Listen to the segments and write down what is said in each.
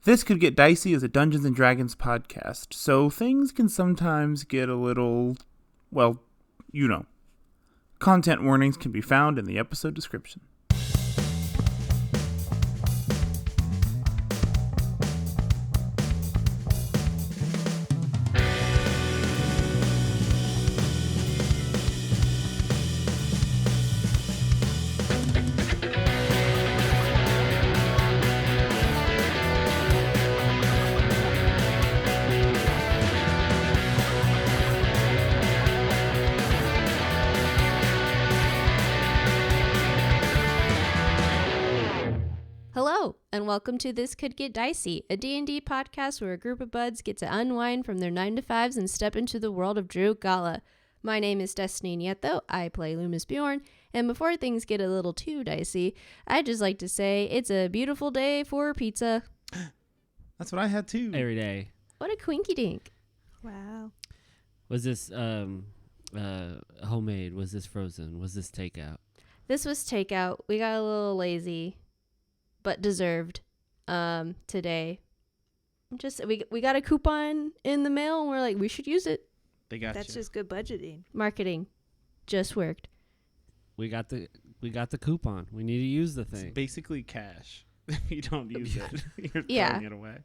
This Could Get Dicey is a Dungeons & Dragons podcast, so things can sometimes get a little, well, you know. Content warnings can be found in the episode description. Welcome to This Could Get Dicey, a D&D podcast where a group of buds get to unwind from their 9-to-5s and step into the world of Drew Gala. My name is Destiny Nieto, I play Loomis Bjorn, and before things get a little too dicey, I'd just like to say it's a beautiful day for pizza. That's what I had too. Every day. What a quinky dink. Wow. Was this homemade? Was this frozen? Was this takeout? This was takeout. We got a little lazy, but deserved today. Just we got a coupon in the mail and we're like, we should use it. They got That's just good budgeting. Marketing just worked. We got the coupon. We need to use the thing. It's basically cash. You don't use it. You're throwing it away.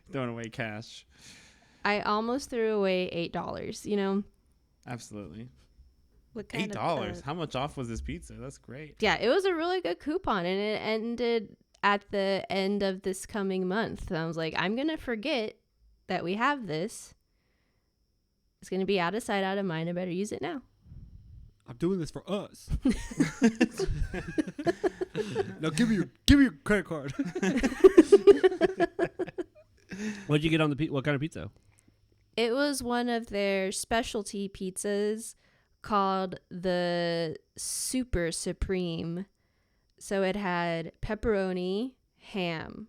Throwing away cash. I almost threw away $8, you know? Absolutely. What kind $8? How much off was this pizza? That's great. Yeah, it was a really good coupon, and it ended at the end of this coming month. And I was like, I'm going to forget that we have this. It's going to be out of sight, out of mind. I better use it now. I'm doing this for us. Now give me your credit card. What'd you get on the what kind of pizza? It was one of their specialty pizzas called the Super Supreme. So it had pepperoni, ham,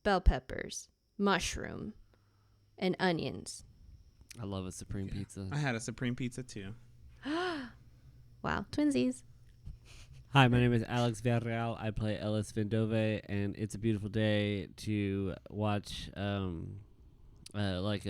bell peppers, mushroom, and onions. I love a supreme pizza. I had a supreme pizza too. Wow, twinsies. Hi, my name is Alex Villarreal. I play Ellis Vindove, and it's a beautiful day to watch like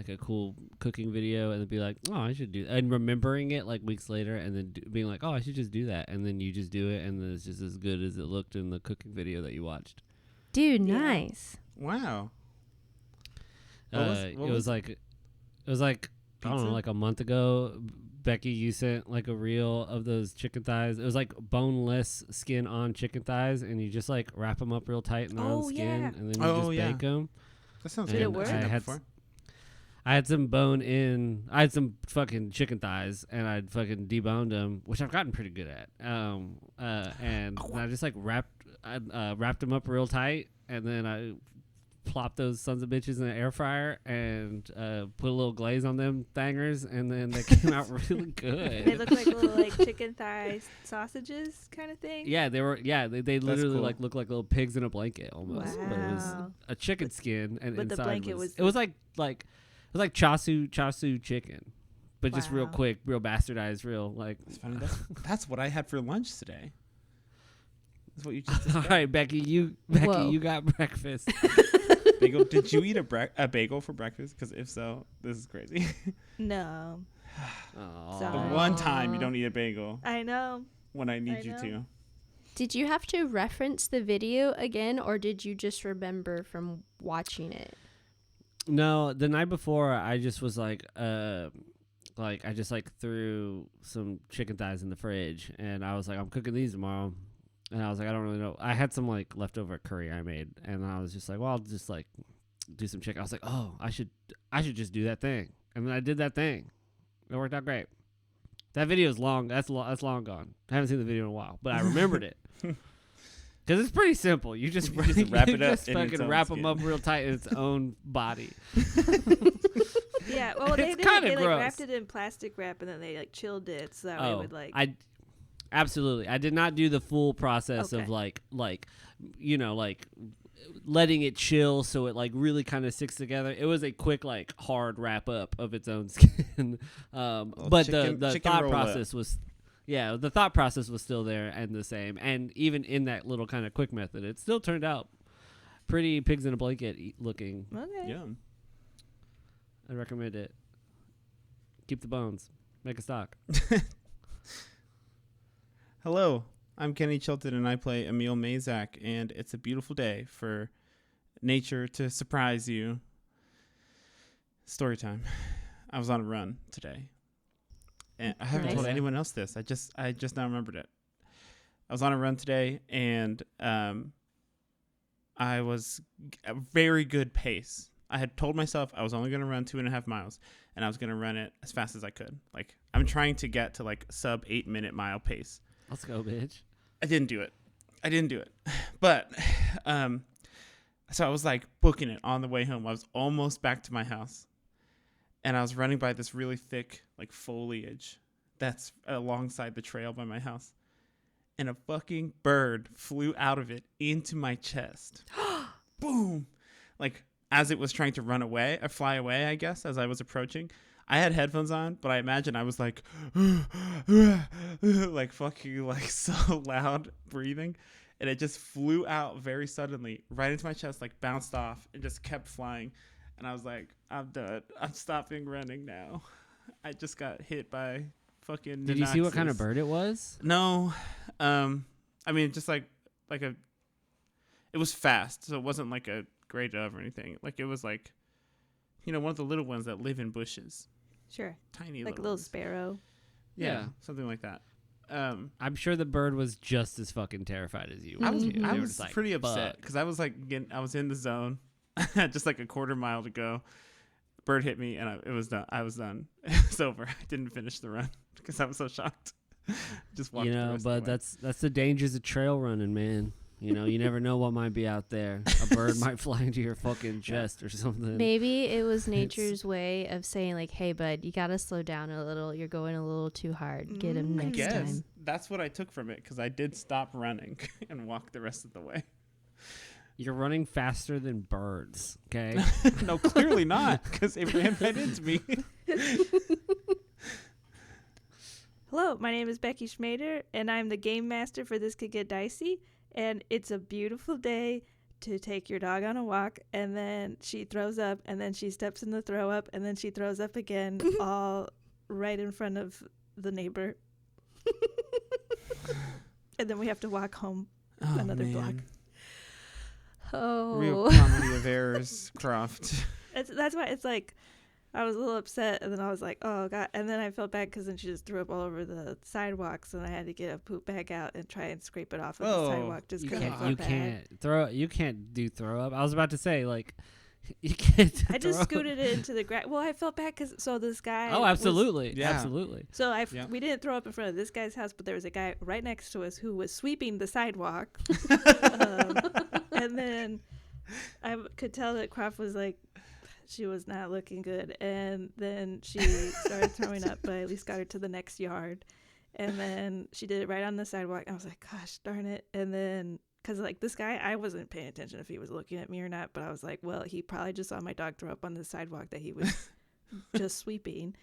a cool cooking video and then be like, oh, I should do that. And remembering it like weeks later and then being like, oh, I should just do that. And then you just do it and then it's just as good as it looked in the cooking video that you watched. Dude, nice. Wow. It was like I don't know, like a month ago, Becky, you sent like a reel of those chicken thighs. It was like boneless skin on chicken thighs, and you just like wrap them up real tight in their own skin, and then you just bake them. That sounds good. Did it work? I had some I had some fucking chicken thighs, and I'd fucking deboned them, which I've gotten pretty good at. And I just like wrapped them up real tight, and then I plopped those sons of bitches in the air fryer and put a little glaze on them thangers, and then they came out really good. They look like little like chicken thigh sausages kind of thing. Yeah, they were. Yeah, they literally cool. like look like little pigs in a blanket almost. Wow. But it was a chicken skin, and but inside the blanket was it was like chasu chicken, but just real quick, real bastardized, real like. That's funny. That's what I had for lunch today. That's what you just described. All right, Becky, you got breakfast. Bagel? Did you eat a bagel for breakfast? Because if so, this is crazy. No. The one time you don't eat a bagel. I know. When I need you to. Did you have to reference the video again, or did you just remember from watching it? No, the night before, I just was like I just like threw some chicken thighs in the fridge, and I was like, I'm cooking these tomorrow. And I was like, I don't really know. I had some like leftover curry I made, and I was just like, well, I'll just like do some chicken. I was like, oh, I should just do that thing, and then I did that thing. It worked out great. That video is long. That's long gone. I haven't seen the video in a while, but I remembered it because it's pretty simple. You just wrap it up. Just fucking wrap them up real tight in its own body. Yeah, well, they like wrapped it in plastic wrap and then they like chilled it so that way it would like. Absolutely. I did not do the full process of like letting it chill so it like really kind of sticks together. It was a quick like hard wrap up of its own skin. But the thought process was the thought process was still there and the same. And even in that little kind of quick method, it still turned out pretty pigs in a blanket looking. Okay. Yeah. I recommend it. Keep the bones. Make a stock. Hello, I'm Kenny Chilton, and I play Emil Mazak, and it's a beautiful day for nature to surprise you. Story time. I was on a run today, and I haven't told anyone else this. I just now remembered it. I was on a run today, and I was a very good pace. I had told myself I was only going to run 2.5 miles, and I was going to run it as fast as I could. Like, I'm trying to get to like sub 8-minute mile pace. Let's go, bitch. I didn't do it. But so I was like booking it on the way home. I was almost back to my house, and I was running by this really thick like foliage that's alongside the trail by my house, and a fucking bird flew out of it into my chest. Boom! Like as it was trying to run away or fly away, I guess, as I was approaching. I had headphones on, but I imagine I was like, like fucking like so loud breathing. And it just flew out very suddenly right into my chest, like bounced off and just kept flying. And I was like, I'm done. I'm stopping running now. I just got hit by fucking Did you see what kind of bird it was? No. I mean, just like it was fast. So it wasn't like a gray dove or anything. Like it was like, one of the little ones that live in bushes. Sure. Tiny like a little sparrow. Yeah, something like that. I'm sure the bird was just as fucking terrified as you. I was like, pretty upset because I was like, I was in the zone, just like a quarter mile to go. Bird hit me and it was done. I was done. It's over. I didn't finish the run because I was so shocked. Just walked. But that's the dangers of trail running, man. You never know what might be out there. A bird might fly into your fucking chest or something. Maybe it was nature's way of saying, like, hey, bud, you got to slow down a little. You're going a little too hard. Get him next time. That's what I took from it because I did stop running and walk the rest of the way. You're running faster than birds, okay? No, clearly not because it ran right into me. Hello, my name is Becky Schmader, and I'm the game master for This Could Get Dicey. And it's a beautiful day to take your dog on a walk, and then she throws up, and then she steps in the throw up, and then she throws up again, all right in front of the neighbor. And then we have to walk home another block. Oh. Real comedy of errors, Croft. That's why it's like, I was a little upset, and then I was like, oh, God. And then I felt bad because then she just threw up all over the sidewalk, so I had to get a poop bag out and try and scrape it off of the sidewalk. Just you can't do throw up. I was about to say, like, you can't I just scooted it into the grass. Well, I felt bad because, so this guy. Oh, absolutely. Absolutely. So we didn't throw up in front of this guy's house, but there was a guy right next to us who was sweeping the sidewalk. And then I could tell that Croft was like, she was not looking good, and then she started throwing up, but I at least got her to the next yard, and then she did it right on the sidewalk. I was like, gosh darn it. And then because like this guy, I wasn't paying attention if he was looking at me or not, but I was like, well, he probably just saw my dog throw up on the sidewalk that he was just sweeping.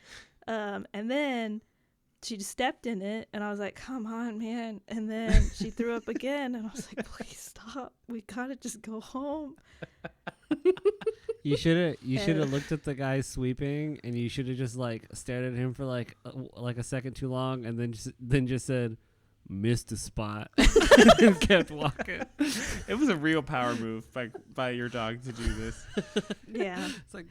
And then she just stepped in it, and I was like, come on, man. And then she threw up again, and I was like, please stop, we gotta just go home. You should have looked at the guy sweeping, and you should have just like stared at him for like a second too long, and then just said, missed a spot, and kept walking. It was a real power move by your dog to do this. Yeah, it's like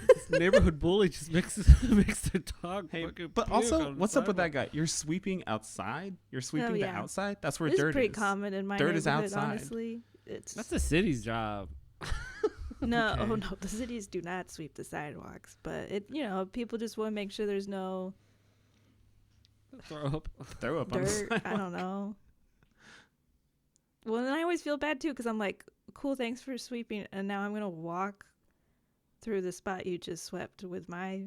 this neighborhood bully just makes their dog. Hey, but also, what's up with that guy? You're sweeping outside. You're sweeping the outside. That's where dirt is. It's pretty common in my neighborhood. Dirt is outside. Honestly, that's the city's job. No, okay. Oh no, the cities do not sweep the sidewalks, but people just want to make sure there's no throw up dirt. On the sidewalk. I don't know. Well, then I always feel bad too because I'm like, cool, thanks for sweeping, and now I'm gonna walk through the spot you just swept with my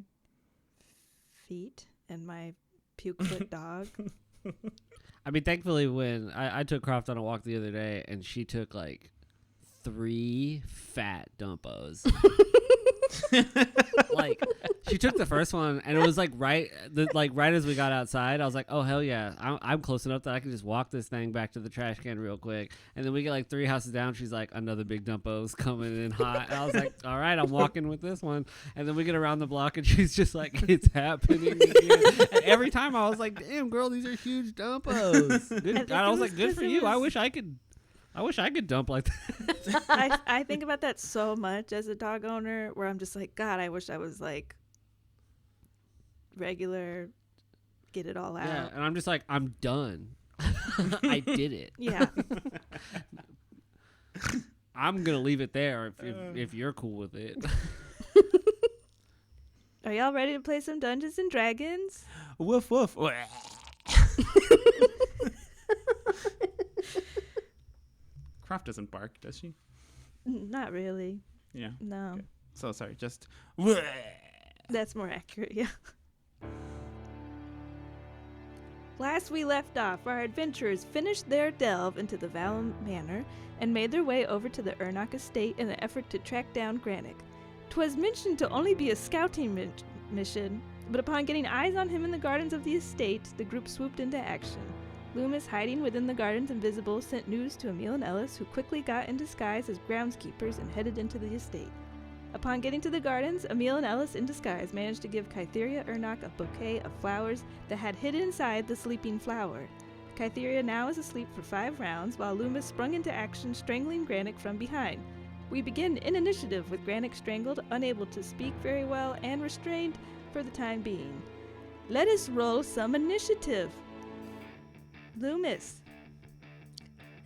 feet and my puke foot dog. I mean, thankfully, when I took Croft on a walk the other day, and she took like 3 fat dumpos. Like, she took the first one, and it was like right as we got outside. I was like, oh hell yeah, I'm close enough that I can just walk this thing back to the trash can real quick. And then we get like 3 houses down. She's like, another big dumpo's coming in hot. And I was like, all right, I'm walking with this one. And then we get around the block, and she's just like, it's happening again. And every time I was like, damn girl, these are huge dumpos. I was like, good for you. I wish I could dump like that. I think about that so much as a dog owner, where I'm just like, God, I wish I was like regular, get it all out. Yeah, and I'm just like, I'm done. I did it. Yeah. I'm gonna leave it there if you're cool with it. Are y'all ready to play some Dungeons and Dragons? Woof woof. Croft doesn't bark, does she? Not really. Yeah. No. Okay. So sorry, just. That's more accurate, yeah. Last we left off, our adventurers finished their delve into the Valum Manor and made their way over to the Ernok estate in an effort to track down Granic. 'Twas mentioned to only be a scouting mission, but upon getting eyes on him in the gardens of the estate, the group swooped into action. Loomis, hiding within the gardens invisible, sent news to Emil and Ellis, who quickly got in disguise as groundskeepers and headed into the estate. Upon getting to the gardens, Emil and Ellis in disguise managed to give Kytheria Ernok a bouquet of flowers that had hid inside the sleeping flower. Kytheria now is asleep for 5 rounds, while Loomis sprung into action, strangling Granic from behind. We begin in initiative with Granic strangled, unable to speak very well, and restrained for the time being. Let us roll some initiative. Loomis.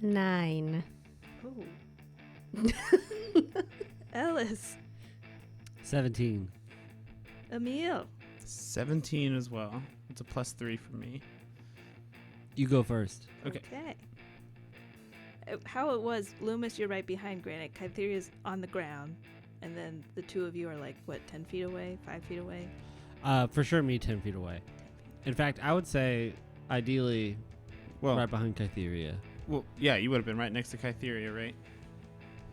9. Oh. Ellis. 17. Emil. 17 as well. It's a +3 for me. You go first. Okay. How it was, Loomis, you're right behind Granic. Kytheria's on the ground. And then the two of you are like, what, 10 feet away? 5 feet away? For sure me 10 feet away. In fact, I would say, ideally, right behind Kytheria. Well, yeah, you would have been right next to Kytheria, right?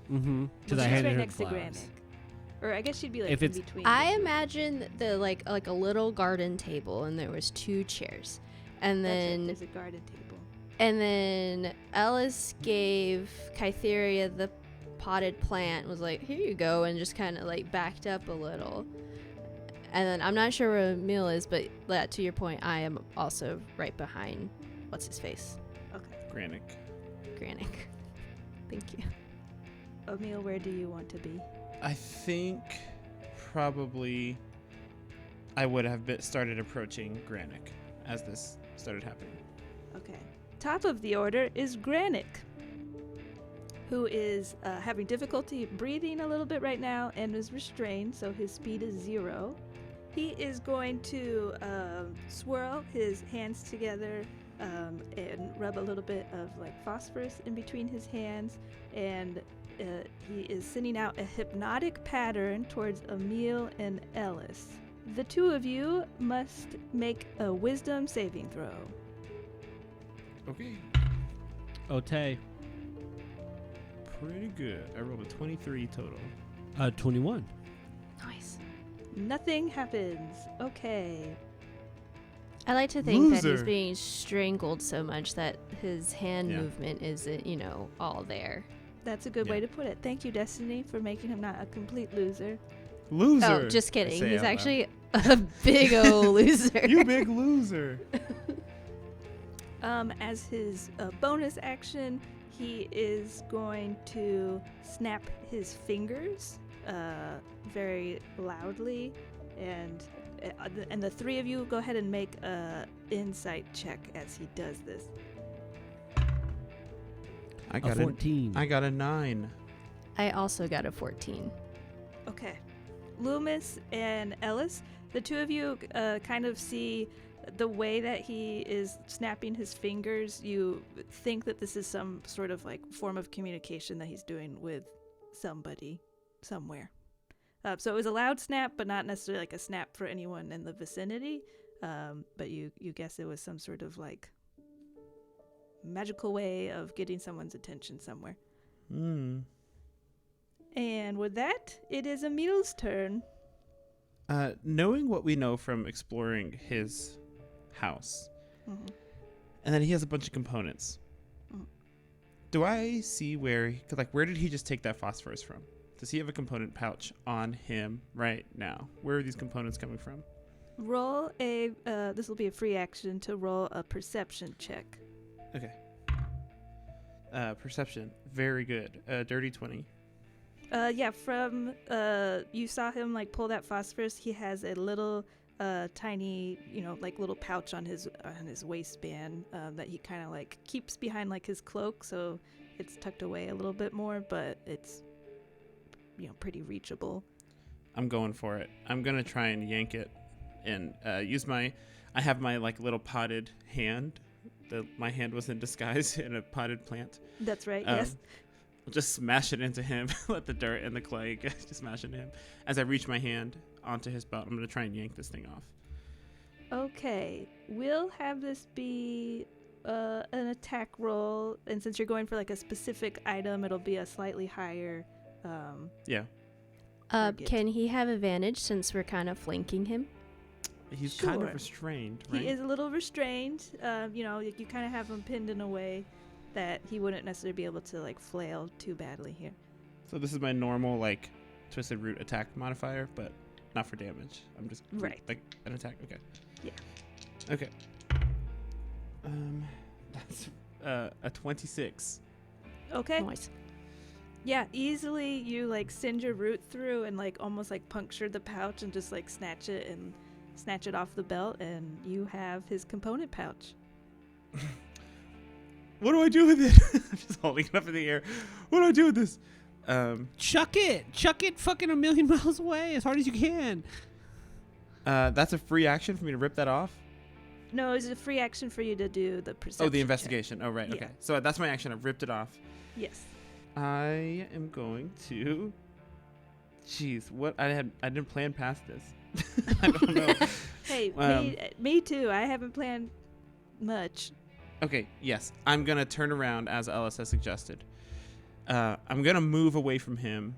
Mm-hmm. Well, she's right next to Granic. Or I guess she'd be like if in it's, between. I imagine the like a little garden table, and there was 2 chairs, and then there's a garden table. And then Ellis gave Kytheria the potted plant, was like, here you go, and just kind of like backed up a little. And then I'm not sure where Emil is, but to your point, I am also right behind what's his face? Okay. Granic. Thank you. Emil, where do you want to be? I think probably I would have started approaching Granic as this started happening. Okay. Top of the order is Granic, who is having difficulty breathing a little bit right now and is restrained, so his speed is 0. He is going to swirl his hands together and rub a little bit of like phosphorus in between his hands, and he is sending out a hypnotic pattern towards Emil and Ellis. The 2 of you must make a wisdom saving throw. Okay. Otay. Pretty good. I rolled a 23 total. 21. Nice. Nothing happens. Okay. I like to think that he's Loser. being strangled so much that his hand Yeah. movement isn't, all there. That's a good Yeah. way to put it. Thank you, Destiny, for making him not a complete loser. Loser. Oh, just I kidding. say He's out loud. actually a big old loser. You big loser. As his bonus action, he is going to snap his fingers very loudly, and the 3 of you go ahead and make a insight check as he does this. I A got 14. I got a 9. I also got a 14. Okay. Loomis and Ellis, the 2 of you kind of see the way that he is snapping his fingers. You think that this is some sort of like form of communication that he's doing with somebody somewhere. So it was a loud snap, but not necessarily like a snap for anyone in the vicinity. But you guess it was some sort of like magical way of getting someone's attention somewhere. And with that, it is Emil's turn. Knowing what we know from exploring his house, Mhm. and then he has a bunch of components. Mhm. Do I see where did he just take that phosphorus from? Does he have a component pouch on him right now? Where are these components coming from? Roll a, this will be a free action to roll a perception check. Okay. Perception, very good. Dirty 20. Yeah, from, you saw him, like, pull that phosphorus. He has a little, tiny, like, little pouch on his waistband, that he kind of, like, keeps behind, like, his cloak, so it's tucked away a little bit more, but it's, pretty reachable. I'm going for it. I'm going to try and yank it and use I have my, like, little potted hand. My hand was in disguise in a potted plant. That's right, yes. I'll just smash it into him. Let the dirt and the clay just smash into him. As I reach my hand onto his belt, I'm going to try and yank this thing off. Okay, we'll have this be an attack roll, and since you're going for, like, a specific item, it'll be a slightly higher, Yeah. target. Can he have advantage since we're kind of flanking him? He's kind Sure. of restrained, right? He is a little restrained. You kind of have him pinned in a way that he wouldn't necessarily be able to, like, flail too badly here. So this is my normal, like, twisted root attack modifier, but not for damage. I'm just Right. like an attack. Okay. Yeah. Okay. That's a 26. Okay. Nice. Yeah, easily you, like, send your root through and, like, almost, like, puncture the pouch and just, like, snatch it off the belt, and you have his component pouch. What do I do with it? I'm just holding it up in the air. What do I do with this? Chuck it fucking a million miles away as hard as you can. That's a free action for me to rip that off. No, it's a free action for you to do the perception Oh, the check. investigation. Oh, right. Yeah. Okay. So that's my action. I've ripped it off. Yes. I am going to. Jeez, what I didn't plan past this. I don't know. Hey, me too. I haven't planned much. Okay, yes. I'm going to turn around as Ellis has suggested. I'm going to move away from him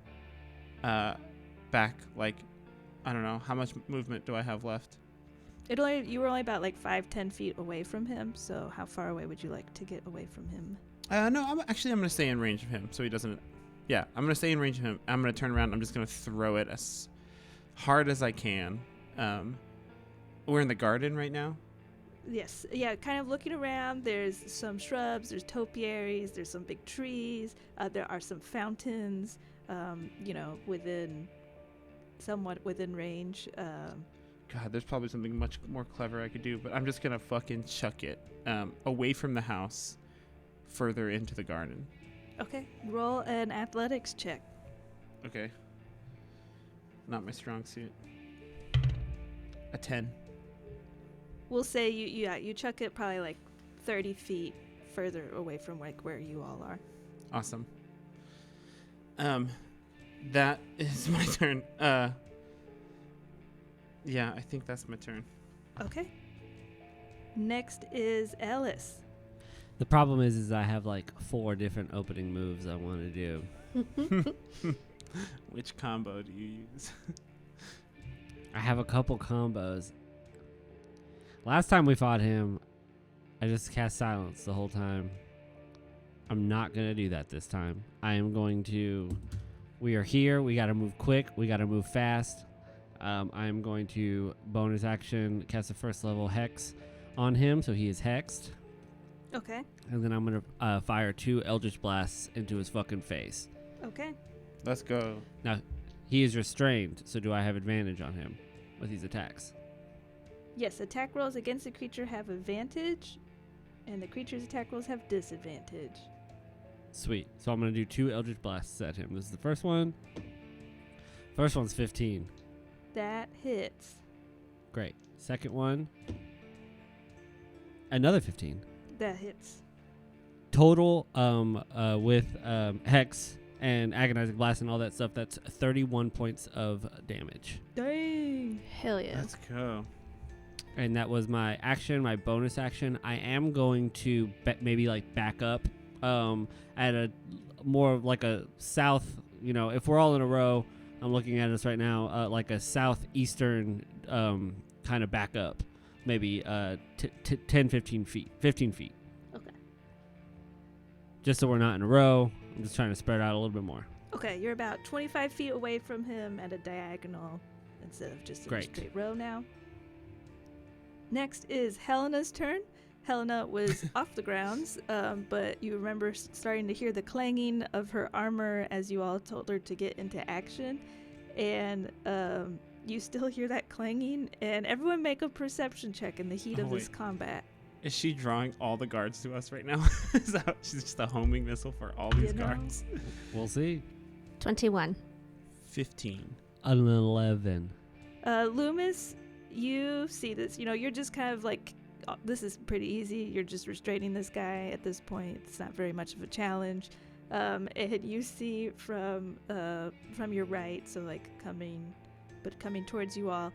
back, like, I don't know. How much movement do I have left? You were only about, like, 5-10 feet away from him, so how far away would you like to get away from him? No, I'm going to stay in range of him so he doesn't... Yeah, I'm going to stay in range of him. I'm going to turn around. I'm just going to throw it as hard as I can. We're in the garden right now. Yes. Yeah, kind of looking around, there's some shrubs, there's topiaries, there's some big trees, there are some fountains, somewhat within range. God, there's probably something much more clever I could do, but I'm just going to fucking chuck it away from the house, further into the garden. Okay, roll an athletics check. Okay. Not my strong suit. A 10. We'll say you chuck it probably like 30 feet further away from, like, where you all are. Awesome. That is my turn. Yeah, I think that's my turn. Okay. Next is Ellis. The problem is I have like 4 different opening moves I want to do. Which combo do you use? I have a couple combos. Last time we fought him, I just cast silence the whole time. I'm not going to do that this time. I am going to... We are here. We got to move quick. We got to move fast. I am going to bonus action cast a first level hex on him, so he is hexed. Okay. And then I'm going to fire 2 Eldritch Blasts into his fucking face. Okay. Let's go. Now, he is restrained, so do I have advantage on him with these attacks? Yes, attack rolls against the creature have advantage, and the creature's attack rolls have disadvantage. Sweet. So I'm going to do 2 Eldritch Blasts at him. This is the first one. First one's 15. That hits. Great. Second one, another 15. That hits. Total with Hex and Agonizing Blast and all that stuff, that's 31 points of damage. Dang. Hell yeah. Let's go. And that was my action, my bonus action. I am going to maybe like back up at a more of like a south, if we're all in a row, I'm looking at us right now, like a southeastern kind of back up, maybe 10, 15 feet. 15 feet. Okay. Just so we're not in a row. I'm just trying to spread out a little bit more. Okay, you're about 25 feet away from him at a diagonal instead of just in a straight row now. Next is Helena's turn. Helena was off the grounds, but you remember starting to hear the clanging of her armor as you all told her to get into action. And you still hear that clanging, and everyone make a perception check in the heat of this combat. Is she drawing all the guards to us right now? Is that she's just a homing missile for all these guards? We'll see. 21. 15. An 11. Loomis, you see this. You're just kind of like, this is pretty easy. You're just restraining this guy at this point. It's not very much of a challenge. And you see from your right, so like coming towards you all,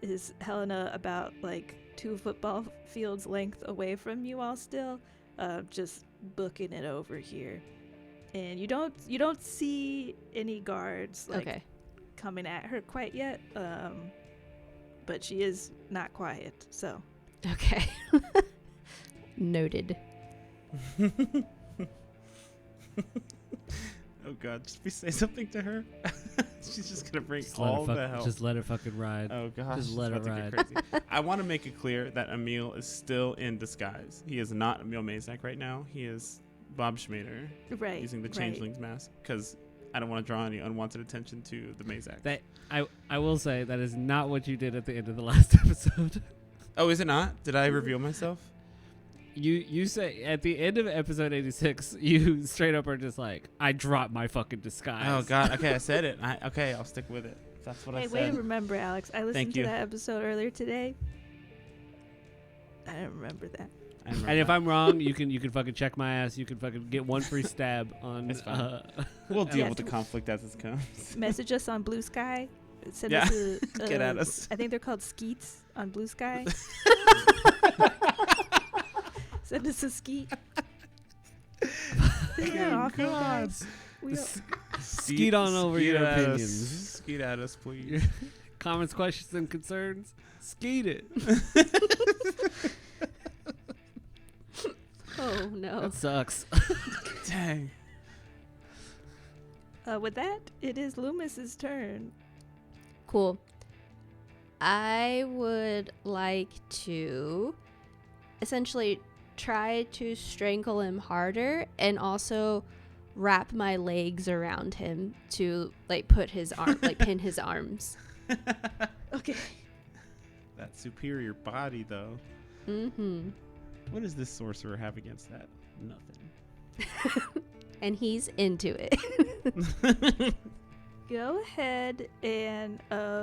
is Helena about like 2 football fields length away from you all still, just booking it over here. And you don't see any guards coming at her quite yet, but she is not quiet, so. Okay. Noted. Oh god, just we say something to her. She's just gonna bring all the help. Just let her fucking ride. Oh gosh, just let her ride. Crazy. I want to make it clear that Emil is still in disguise. He is not Emil Mazak right now. He is Bob Schmader, right, using the changeling's mask, because I don't want to draw any unwanted attention to the Mazak. That I will say that is not what you did at the end of the last episode. Oh, is it not? Did I reveal myself? You say at the end of episode 86, you straight up are just like, I dropped my fucking disguise. Oh god, okay, I said it. Okay, I'll stick with it. That's what I said. Hey, way to remember, Alex. I listened to that episode earlier today. I didn't remember that. And if I'm wrong, you can fucking check my ass. You can fucking get one free stab on. We'll deal with the conflict as it comes. Message us on Blue Sky. Send us get at us. I think they're called skeets on Blue Sky. Send us a skeet. Oh god. Skeet on over your opinions. Skeet at us, please. Comments, questions, and concerns. Skeet it. Oh no. That sucks. Dang. With that, it is Loomis's turn. Cool. I would like to essentially try to strangle him harder and also wrap my legs around him to like put his arm pin his arms. Okay. That superior body though. Mm-hmm. What does this sorcerer have against that? Nothing. And he's into it. Go ahead and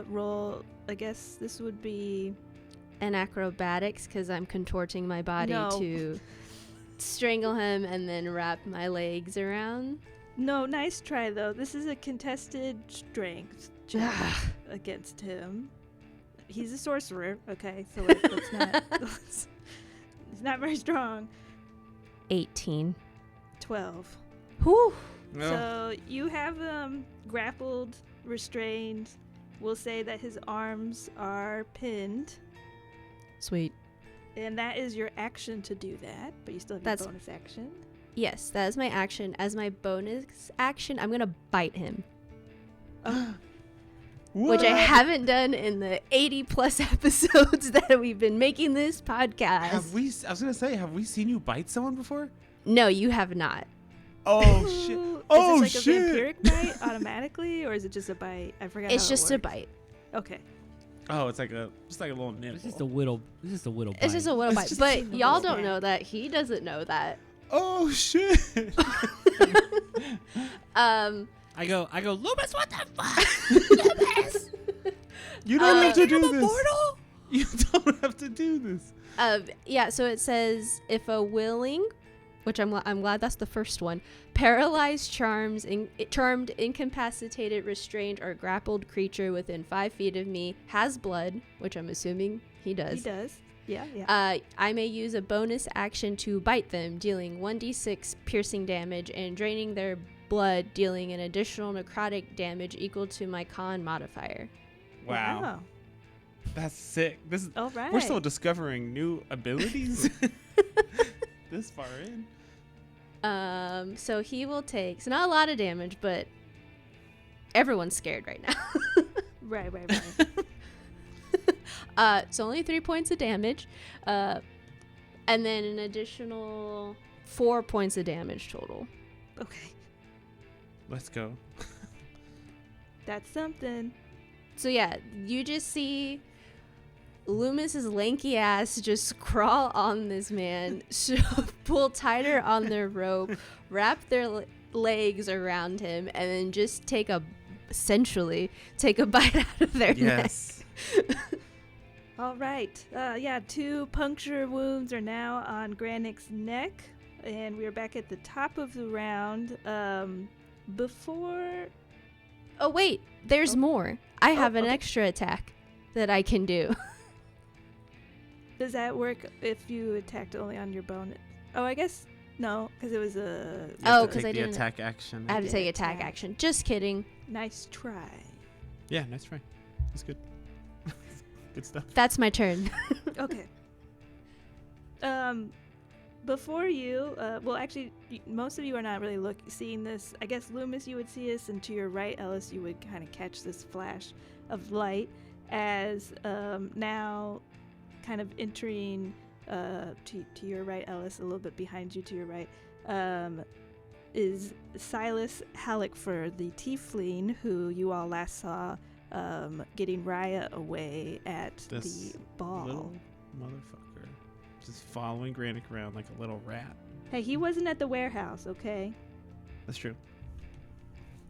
roll. I guess this would be an acrobatics because I'm contorting my body to strangle him and then wrap my legs around. No, nice try though. This is a contested strength check against him. He's a sorcerer, okay? So like, that's not. He's not very strong. 18. 12. Whew. No. So you have him grappled, restrained. We'll say that his arms are pinned. Sweet. And that is your action to do that, but you still have your bonus action. Yes, that is my action. As my bonus action, I'm going to bite him. Which I haven't done in the 80 plus episodes that we've been making this podcast. I was going to say, have we seen you bite someone before? No, you have not. Oh, shit. Oh, is this like a vampiric bite automatically, or is it just a bite? I forgot. It's just a bite. Okay. Oh, it's like a little nibble. It's just a whittle. It's just a whittle bite. It's just a whittle bite. But y'all don't know that. He doesn't know that. Oh shit. I go, Loomis, what the fuck? Loomis! You don't have to do this. Mortal? You don't have to do this. Yeah, so it says if a willing, which I'm glad that's the first one, paralyzed, charmed, incapacitated, restrained, or grappled creature within 5 feet of me has blood, which I'm assuming he does. He does. Yeah. I may use a bonus action to bite them, dealing 1d6 piercing damage and draining their blood, dealing an additional necrotic damage equal to my con modifier. Wow. That's sick. This is All right. We're still discovering new abilities this far in. So he will take, so not a lot of damage, but everyone's scared right now. Right. So only 3 points of damage, and then an additional 4 points of damage total. Okay. Let's go. That's something. So yeah, you just see Loomis's lanky ass just crawl on this man, pull tighter on their rope, wrap their legs around him, and then just essentially take a bite out of their Yes. neck. All right. 2 puncture wounds are now on Granic's neck, and we're back at the top of the round. Before... Oh wait, there's more. I have an okay. extra attack that I can do. Does that work if you attacked only on your bonus? Oh, I guess no, because it was a... You have to 'cause take I the didn't- attack action. I had to did take attack attack. action. Just kidding. Nice try. Yeah, nice try. That's good. Good stuff. That's my turn. Okay. Before you, actually, most of you are not really seeing this. I guess Loomis, you would see this, and to your right, Ellis, you would kind of catch this flash of light as now, kind of entering to your right, Ellis, a little bit behind you to your right, is Silas Halleckford, the tiefling who you all last saw getting Raya away at This the ball. Little motherfucker. Just following Granic around like a little rat. Hey, he wasn't at the warehouse, okay? That's true.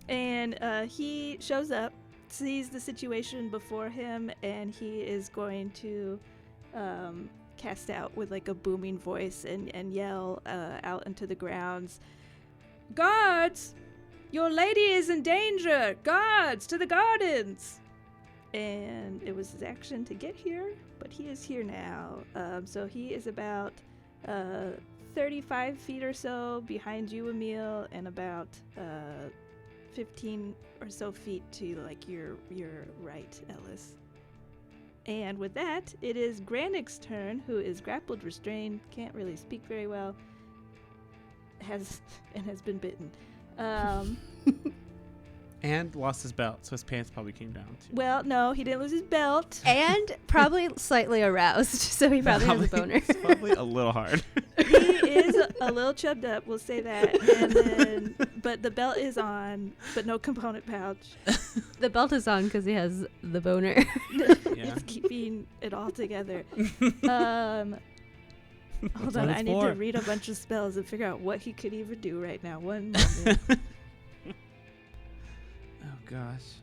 And he shows up, sees the situation before him, and he is going to cast out with like a booming voice and yell out into the grounds, "Guards! Your lady is in danger! Guards, to the gardens!" And it was his action to get here, but he is here now. So he is about 35 feet or so behind you, Emil, and about 15 or so feet to like your right, Ellis. And with that, it is Granic's turn, who is grappled, restrained, can't really speak very well, has been bitten. And lost his belt, so his pants probably came down too. Well, no, he didn't lose his belt. And probably slightly aroused, so he probably has a boner. It's probably a little hard. He is a little chubbed up, we'll say that. And then, but the belt is on, but no component pouch. The belt is on because he has the boner. Yeah. It's keeping it all together. Hold what on, it's I need for. to read a bunch of spells and figure out what he could even do right now. One moment. Oh gosh.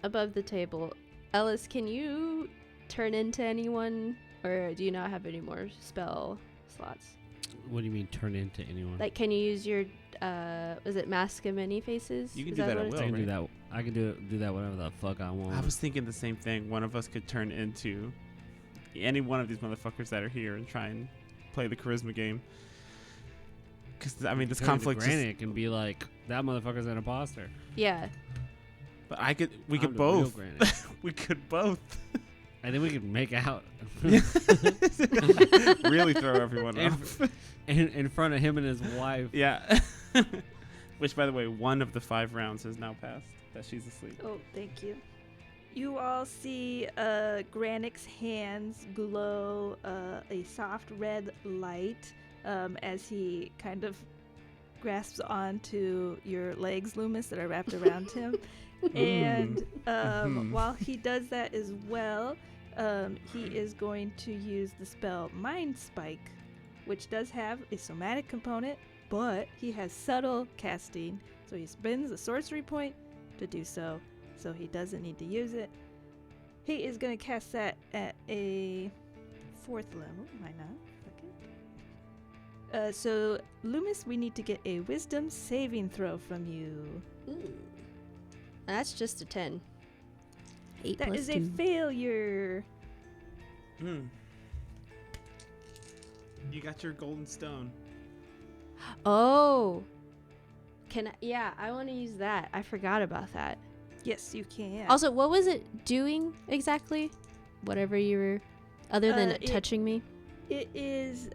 Above the table, Ellis, can you turn into anyone, or do you not have any more spell slots? What do you mean turn into anyone? Like, can you use your was it Mask of Many Faces? You can Is do that what at it's will, I can do right? that. I can do that whatever the fuck I want. I was thinking the same thing. One of us could turn into any one of these motherfuckers that are here and try and play the charisma game. Because I mean, this Turn into conflict. Granic and be like, that motherfucker's an imposter. Yeah. But we I'm could the real both. Granic. We could both. And then we could make out. Really throw everyone off. in front of him and his wife. Yeah. Which, by the way, one of the 5 rounds has now passed that she's asleep. Oh, thank you. You all see Granic's hands glow a soft red light as he kind of grasps onto your legs, Loomis, that are wrapped around him. And while he does that as well, he is going to use the spell Mind Spike, which does have a somatic component, but he has subtle casting, so he spends a sorcery point to do so he doesn't need to use it. He is going to cast that at a 4th level. Why not? So, Loomis, we need to get a wisdom saving throw from you. Ooh. That's just a 10. 8 That plus is a 2. failure. You got your golden stone. Oh. I want to use that. I forgot about that. Yes, you can. Also, what was it doing exactly? Whatever you were, other than touching me? It is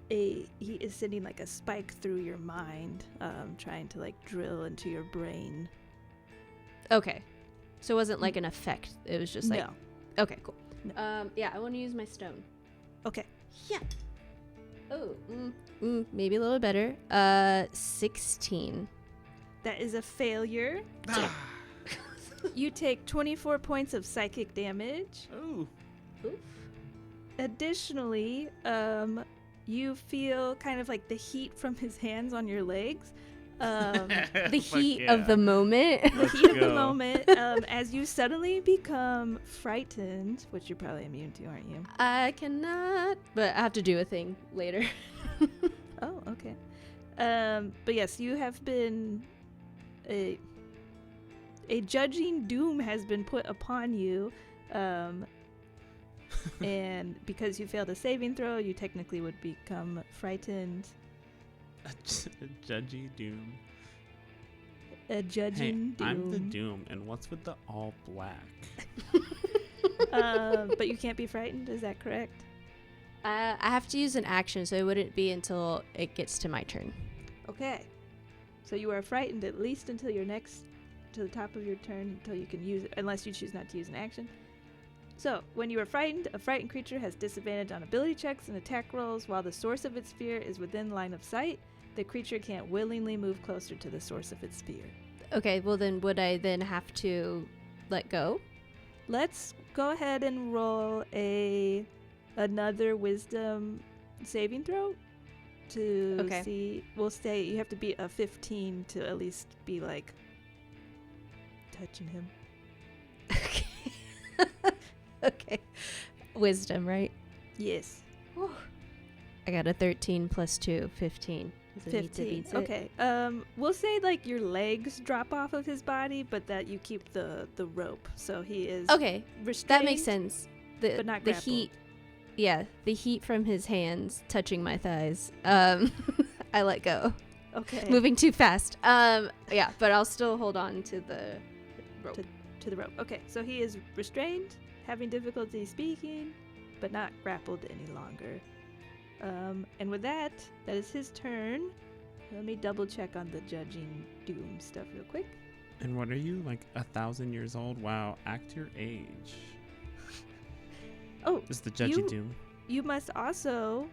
he is sending like a spike through your mind, trying to like drill into your brain. Okay. So it wasn't like an effect. It was just like... No. Okay, cool. No. Yeah, I want to use my stone. Okay. Yeah. Oh, maybe a little better. 16. That is a failure. You take 24 points of psychic damage. Ooh. Oof. Additionally, you feel kind of like the heat from his hands on your legs. The heat of the moment. The heat of the moment, as you suddenly become frightened, which you're probably immune to, aren't you? I cannot, but I have to do a thing later. Oh, okay. But yes, you have been a judging doom has been put upon you, and because you failed a saving throw, you technically would become frightened. A judgy doom. A judging doom. I'm the doom, and what's with the all black? But you can't be frightened, is that correct? I have to use an action, so it wouldn't be until it gets to my turn. Okay. So you are frightened at least until your next, to the top of your turn, until you can use it, unless you choose not to use an action. So, when you are frightened, a frightened creature has disadvantage on ability checks and attack rolls while the source of its fear is within line of sight. The creature can't willingly move closer to the source of its fear. Okay, well then would I then have to let go? Let's go ahead and roll another wisdom saving throw to see. We'll say you have to be a 15 to at least be like touching him. Okay. Okay. Wisdom, right? Yes. Whew. I got a 13 plus 2, 15. Does it need to 15. beat it? Okay. We'll say like your legs drop off of his body, but that you keep the rope, so he is Okay. restrained. That makes sense. But not the grappled. heat. Yeah, the heat from his hands touching my thighs. I let go. Okay. Moving too fast. Yeah, but I'll still hold on to the rope. To the rope. Okay. So he is restrained, having difficulty speaking, but not grappled any longer. And with that is his turn. Let me double check on the judging doom stuff real quick. And what are you, like 1,000 years old? Wow, act your age. Oh, This is the judgy doom. you must also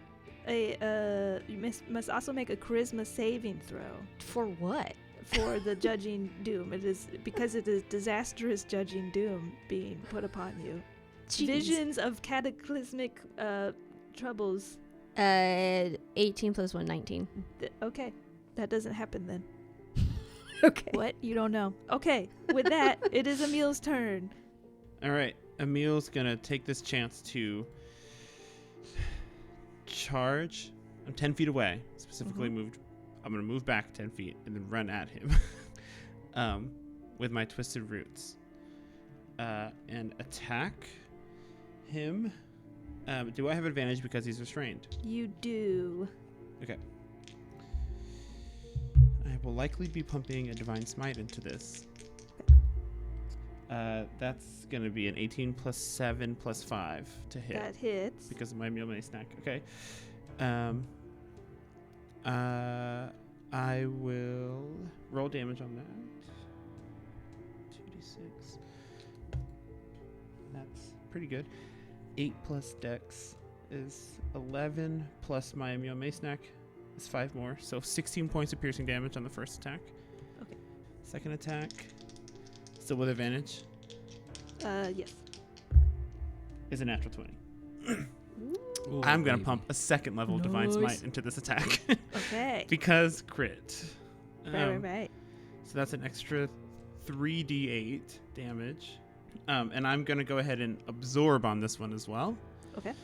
must also make a charisma saving throw For what? for the judging doom. It is because it is disastrous judging doom being put upon you. Jeez. Visions of cataclysmic troubles. 18 plus 1, 19. Okay, that doesn't happen then. Okay. What? You don't know. Okay, with that, it is Emil's turn. All right, Emil's gonna take this chance to charge. I'm 10 feet away. Specifically moved. I'm gonna move back 10 feet and then run at him with my twisted roots and attack him. Do I have advantage because he's restrained? You do. Okay. I will likely be pumping a divine smite into this. That's going to be an 18 plus 7 plus 5 to hit. That hits. Because of my meal money snack. Okay. I will roll damage on that. 2d6. That's pretty good. 8 plus dex is 11 plus my meal mace snack is 5 more. So 16 points of piercing damage on the first attack. Okay. Second attack, still with advantage, Yes. is a natural 20. Ooh, I'm going to baby. pump a second level divine Nice. smite into this attack. Okay. Because crit. Right. So that's an extra 3d8 damage. And I'm going to go ahead and absorb on this one as well. Okay.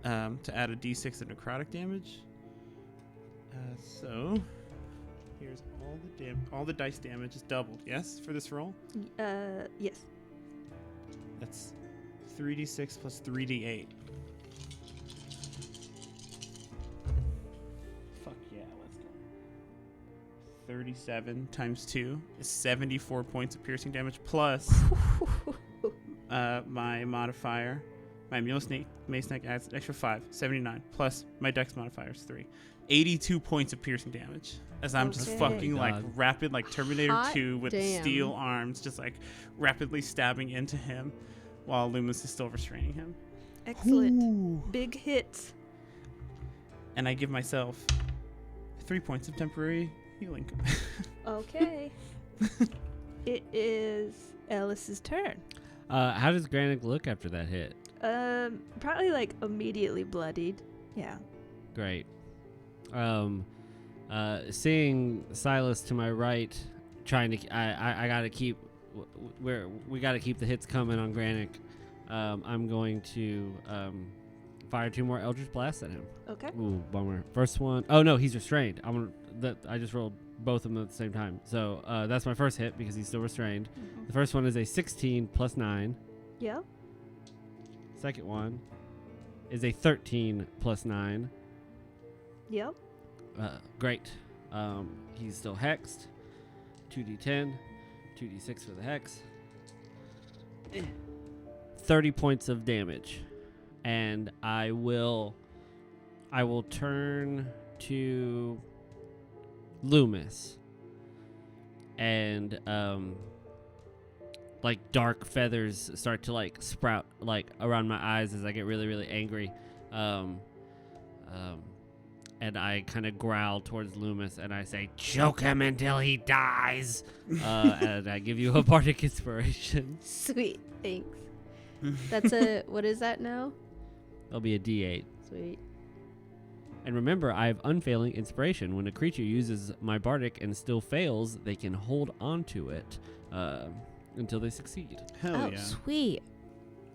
To add a d6 of necrotic damage. So here's all the dice damage is doubled. Yes, for this roll. Yes. That's 3d6 plus 3d8. Fuck yeah, let's go. 37 times 2 is 74 points of piercing damage plus my modifier. My mace snake adds an extra 5, 79, plus my dex modifier is 3. 82 points of piercing damage as I'm just Okay. fucking like God. rapid like Terminator Hot 2 with damn. steel arms, just like rapidly stabbing into him while Loomis is still restraining him. Excellent. Big hits. And I give myself 3 points of temporary healing. Okay. It is Ellis's turn. How does Granic look after that hit? Probably like immediately bloodied. Yeah. Great. Seeing Silas to my right, trying to, I gotta keep, we gotta keep the hits coming on Granic. I'm going to fire 2 more Eldritch Blasts at him. Okay. Ooh, bummer. First one, oh no, he's restrained. I just rolled both of them at the same time. So that's my first hit because he's still restrained. Mhm. The first one is a 16 plus 9. Yep. Second one is a 13 plus 9. Yep. Great. He's still hexed. 2d10, 2d6 for the hex. 30 points of damage. And I will turn to Loomis. And like dark feathers start to like sprout like around my eyes as I get really, really angry. And I kind of growl towards Loomis and I say, choke him until he dies. And I give you a bardic inspiration. Sweet. Thanks. That's a, what is that now? That'll be a d8. Sweet. And remember, I have unfailing inspiration. When a creature uses my bardic and still fails, they can hold on to it until they succeed. Hell Oh, yeah. sweet.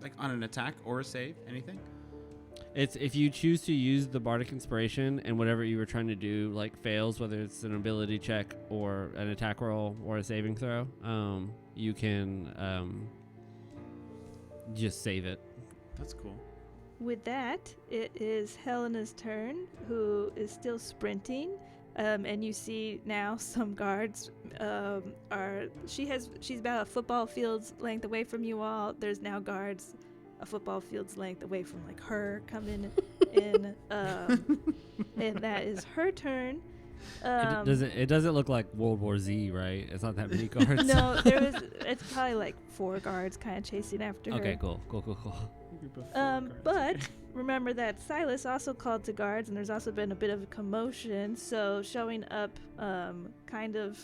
Like on an attack or a save, anything? It's if you choose to use the bardic inspiration and whatever you were trying to do like fails, whether it's an ability check or an attack roll or a saving throw, you can just save it. That's cool. With that, it is Helena's turn, who is still sprinting. And you see now some guards she's about a football field's length away from you all. There's now guards a football field's length away from like her coming in. And that is her turn. It doesn't look like World War Z, right? It's not that many guards. No, it's probably like 4 guards kind of chasing after her. Okay, cool. But remember that Silas also called to guards, and there's also been a bit of a commotion. So showing up, kind of,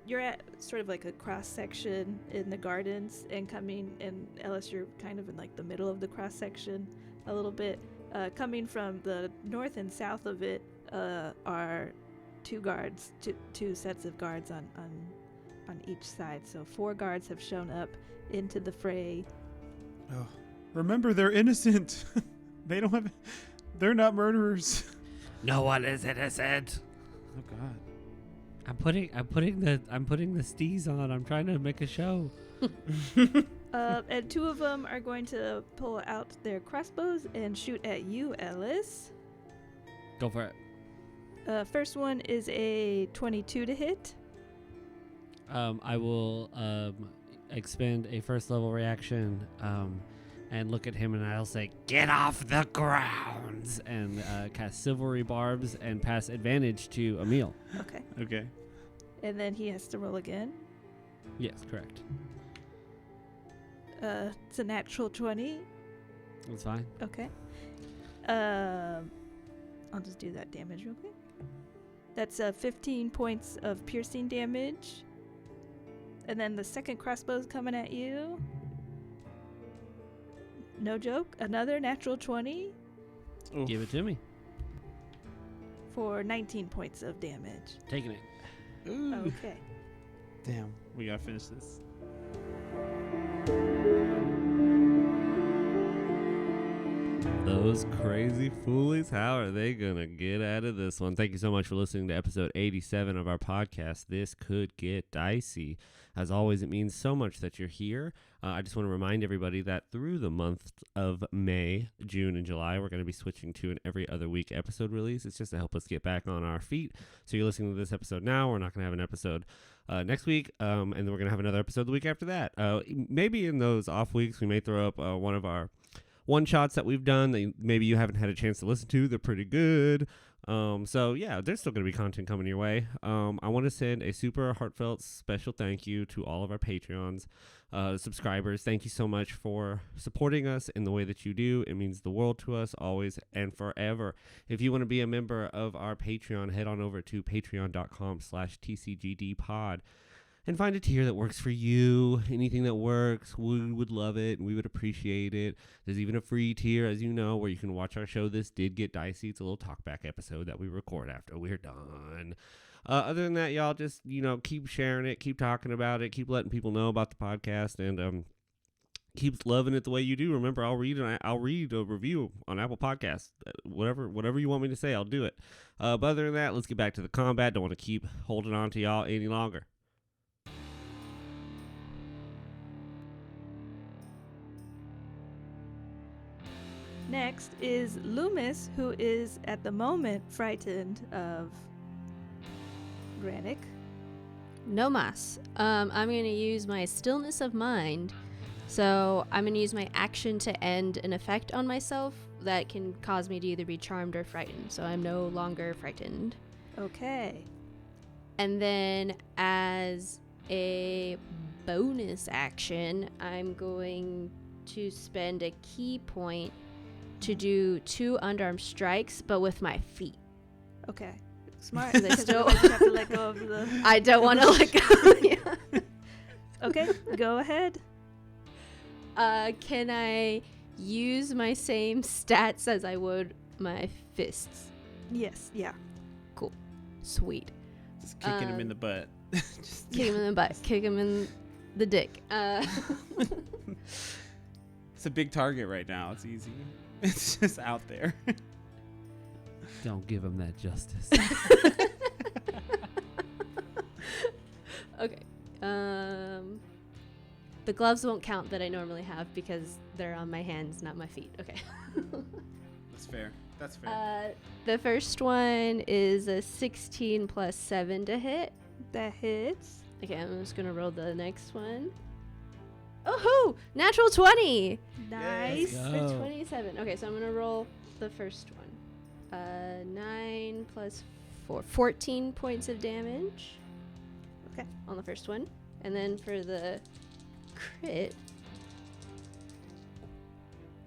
you're at sort of like a cross section in the gardens, and coming, and Ellis, you're kind of in like the middle of the cross section, a little bit. Coming from the north and south of it are 2 guards, two sets of guards on each side. So 4 guards have shown up into the fray. Oh. Remember, they're innocent. They're not murderers. No one is innocent. Oh God. I'm putting the steez on. I'm trying to make a show. And 2 of them are going to pull out their crossbows and shoot at you, Ellis. Go for it. First one is a 22 to hit. I will expend a first level reaction and look at him and I'll say, get off the grounds, and cast Silvery Barbs and pass advantage to Emil. Okay. Okay. And then he has to roll again. Yes, correct. It's a natural 20. That's fine. Okay. I'll just do that damage real quick. That's 15 points of piercing damage. And then the second crossbow's coming at you. No joke. Another natural 20 Oof. Give it to me. for 19 points of damage. Taking it. Ooh. Okay. Damn. We gotta finish this. Those crazy foolies, how are they gonna get out of this one? Thank you so much for listening to episode 87 of our podcast, This Could Get Dicey. As always, it means so much that you're here. I just want to remind everybody that through the month of May, June, and July, we're going to be switching to an every other week episode release. It's just to help us get back on our feet. So you're listening to this episode now. We're not going to have an episode next week, and then we're going to have another episode the week after that. Maybe in those off weeks, we may throw up one of our one-shots that we've done that maybe you haven't had a chance to listen to. They're pretty good. So yeah, there's still going to be content coming your way. I want to send a super heartfelt special thank you to all of our Patreons, subscribers. Thank you so much for supporting us in the way that you do. It means the world to us, always and forever. If you want to be a member of our Patreon, head on over to patreon.com/tcgdpod. And find a tier that works for you. Anything that works, we would love it, and we would appreciate it. There's even a free tier, as you know, where you can watch our show. This did get dicey. It's a little talkback episode that we record after we're done. Other than that, y'all just, keep sharing it, keep talking about it, keep letting people know about the podcast, and keep loving it the way you do. Remember, I'll read a review on Apple Podcasts. Whatever you want me to say, I'll do it. But other than that, let's get back to the combat. Don't want to keep holding on to y'all any longer. Next is Loomis, who is at the moment frightened of Granic. No mas. I'm going to use my stillness of mind. So I'm going to use my action to end an effect on myself that can cause me to either be charmed or frightened. So I'm no longer frightened. Okay. And then as a bonus action, I'm going to spend a key point to do 2 underarm strikes, but with my feet. Okay. Smart. They still have to let go of the... I don't want to let go. Yeah. Okay, go ahead. Can I use my same stats as I would my fists? Yes, yeah. Cool. Sweet. Just kicking him in the butt. Just kick him in the butt. Kick him in the dick. It's a big target right now. It's easy. It's just out there. Don't give him that justice. Okay. The gloves won't count that I normally have because they're on my hands, not my feet. Okay. That's fair. That's fair. The first one is a 16 plus 7 to hit. That hits. Okay, I'm just gonna roll the next one. Oh, natural 20. Nice. Yes. For Oh. 27. Okay, so I'm gonna roll the first one. 9 plus 4, 14 points of damage. Okay. On the first one, and then for the crit,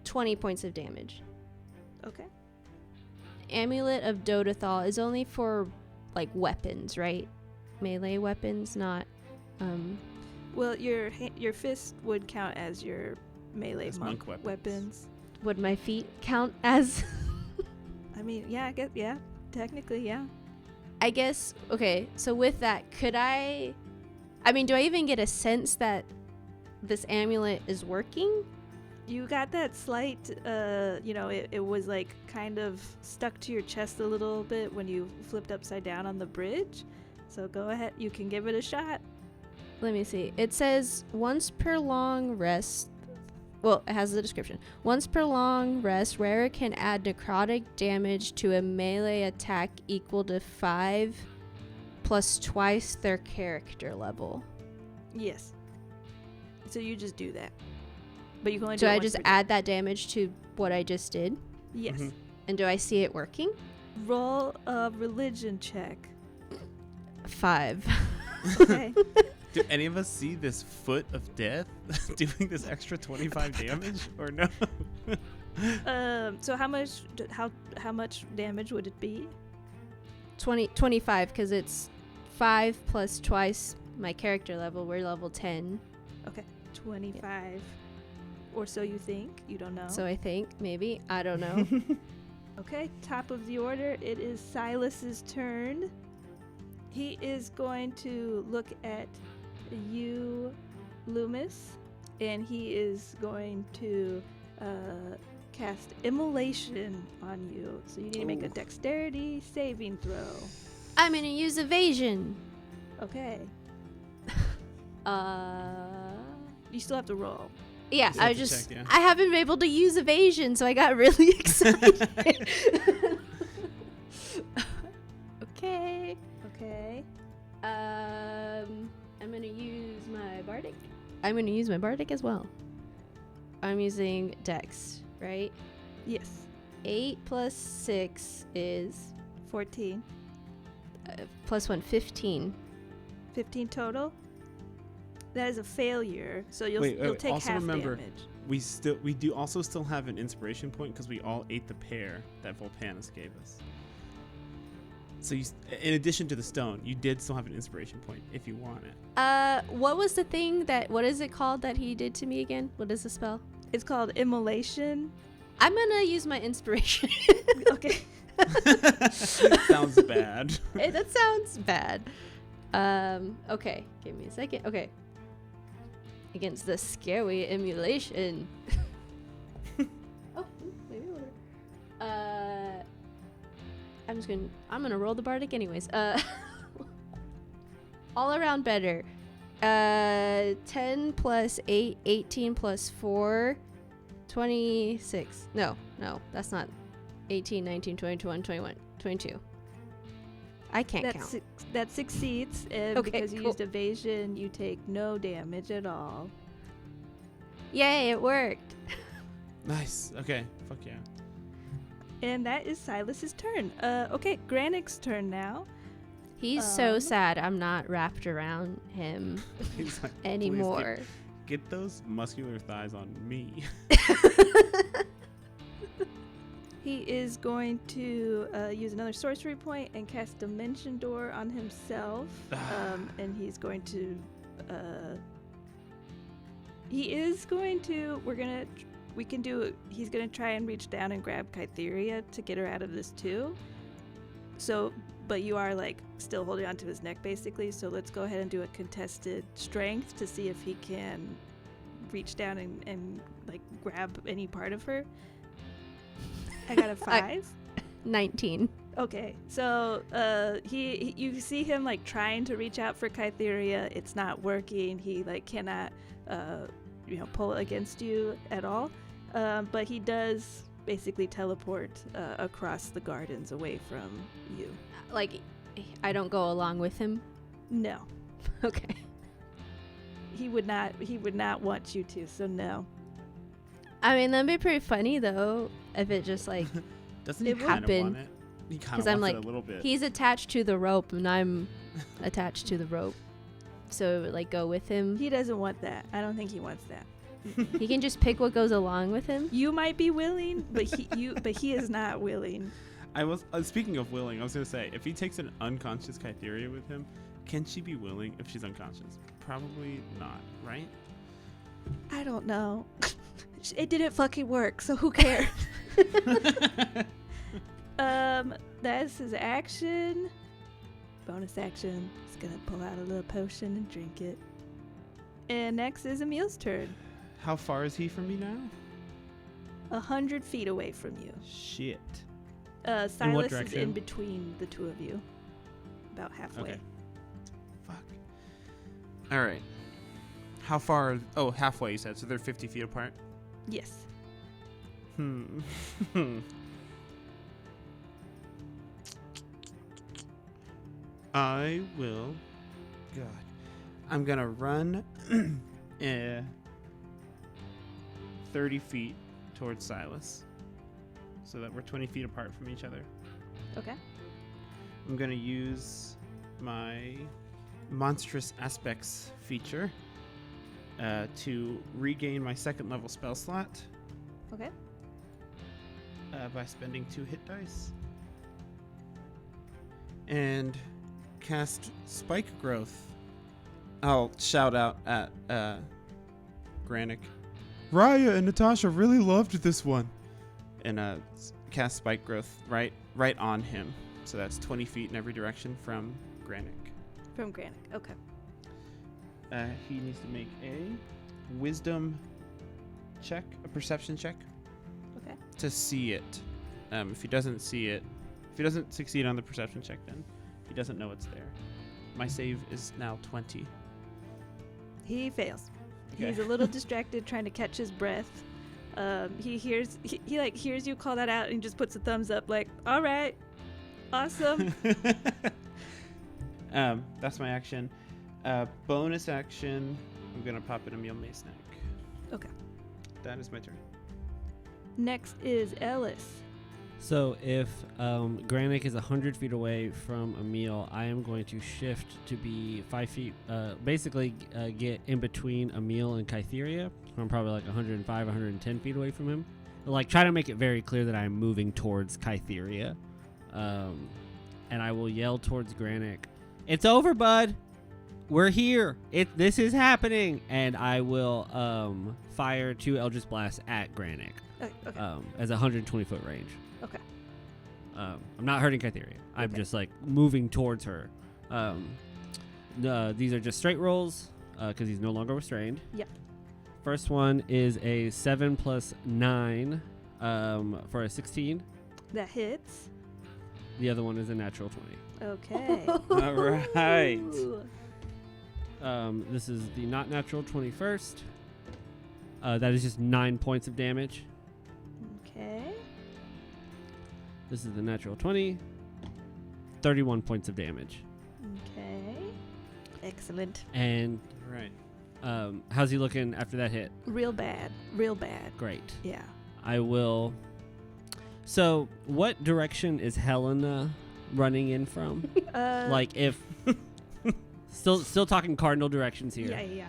20 points of damage. Okay. Amulet of Dodathal is only for like weapons, right? Melee weapons, not Well, your fist would count as your melee As monk monk weapons. would my feet count as? I mean, yeah, I guess, yeah. Technically, yeah. I guess, okay, so with that, do I even get a sense that this amulet is working? You got that slight, it was like kind of stuck to your chest a little bit when you flipped upside down on the bridge. So go ahead, you can give it a shot. Let me see. It says once per long rest. Well, it has the description. Once per long rest, wearer can add necrotic damage to a melee attack equal to 5 plus twice their character level. Yes. So you just do that. But you can only do So it I once just per day. add that damage to what I just did? Yes. Mhm. And do I see it working? Roll a religion check. 5. Okay. Do any of us see this foot of death doing this extra 25 damage or no? So how much damage would it be? 25, because it's 5 plus twice my character level. We're level 10. Okay. 25. Or so you think. You don't know. So I think, maybe. I don't know. Okay, top of the order, it is Silas's turn. He is going to look at you, Loomis, and he is going to cast Immolation on you. So you need to make a dexterity saving throw. I'm going to use evasion. Okay. You still have to roll. Yeah, You I have to just check, yeah. I haven't been able to use evasion, so I got really excited. Okay. Okay. I'm gonna use my bardic. I'm gonna use my bardic as well. I'm using Dex, right? Yes. 8 plus 6 is 14. plus 1, 15. 15 total. That is a failure. So you'll Wait, take also half remember- damage. We do also still have an inspiration point because we all ate the pear that Volpanus gave us. So in addition to the stone, you did still have an inspiration point if you want it. What was the thing what is it called that he did to me again? What is the spell? It's called immolation. I'm gonna use my inspiration. Okay. Sounds bad. Hey, that sounds bad. Okay, give me a second. Okay. Against the scary emulation. Oh, maybe a little. I'm gonna roll the bardic anyways. All around better. 10 plus 8, 18 plus 4, 26. No, that's not 18, 19, 20, 21, 21, 22. I can't count. That succeeds. And Okay, because you cool. used evasion, you take no damage at all. Yay, it worked. Nice. Okay. Fuck yeah. And that is Silas's turn. Okay, Granic's turn now. He's so sad I'm not wrapped around him He's like, "Please anymore. Get those muscular thighs on me." He is going to use another sorcery point and cast Dimension Door on himself. And he's going to... he's going to try and reach down and grab Kytheria to get her out of this too. So, but you are like still holding onto his neck basically. So let's go ahead and do a contested strength to see if he can reach down and like grab any part of her. I got a 5. 19. Okay, so you see him like trying to reach out for Kytheria. It's not working. He like cannot pull against you at all. But he does basically teleport across the gardens away from you. Like, I don't go along with him? No, Okay. he would not want you to. So no. I mean, that'd be pretty funny, though, if it just, like, Doesn't he It kind of happened. want it? He kind 'cause of I'm wants like, it a little bit. he's attached to the rope, and I'm attached to the rope. So it would, like, go with him. He doesn't want that. I don't think he wants that. He can just pick what goes along with him. You might be willing, but he is not willing. I was speaking of willing. I was gonna say if he takes an unconscious Kytheria with him, can she be willing if she's unconscious? Probably not, right? I don't know. It didn't fucking work, so who cares? That's his action. Bonus action. He's gonna pull out a little potion and drink it. And next is Emil's turn. How far is he from me now? 100 feet away from you. Shit. Silas is direction? in between the two of you. About halfway. Okay. Fuck. All right. How far? Oh, halfway. You said so. They're 50 feet apart. Yes. I will. God. I'm gonna run 30 feet towards Silas, so that we're 20 feet apart from each other. Okay. I'm gonna use my monstrous aspects feature to regain my second level spell slot. Okay. By spending 2 hit dice. And cast Spike Growth. I'll shout out at Granic. Raya and Natasha really loved this one. And cast Spike Growth right on him. So that's 20 feet in every direction from Granic. From Granic. Okay. He needs to make a wisdom check, a perception check. Okay. To see it. If he doesn't see it, if he doesn't succeed on the perception check, then he doesn't know it's there. My save is now 20. He fails. Okay. He's a little distracted trying to catch his breath. He hears you call that out and he just puts a thumbs up like, all right, awesome. That's my action. Bonus action, I'm gonna pop in a meal mace snack. Okay. That is my turn. Next is Ellis. So if Granic is 100 feet away from Emil, I am going to shift to be 5 feet, basically get in between Emil and Kytheria. I'm probably like 105, 110 feet away from him. Like, try to make it very clear that I'm moving towards Kytheria. And I will yell towards Granic, "It's over, bud. We're here. This is happening." And I will fire 2 Eldritch Blasts at Granic Okay. as a 120-foot range. Okay. I'm not hurting Kytheria. I'm Okay. just like moving towards her. These are just straight rolls because he's no longer restrained. Yep. First one is a 7 plus 9 for a 16. That hits. The other one is a natural 20. Okay. All right. Ooh. This is the not natural 20 first. That is just 9 points of damage. Okay. This is the natural 20. 31 points of damage. Okay. Excellent. And All right. how's he looking after that hit? Real bad. Real bad. Great. Yeah. I will. So, what direction is Helena running in from? Like, if still talking cardinal directions here. Yeah.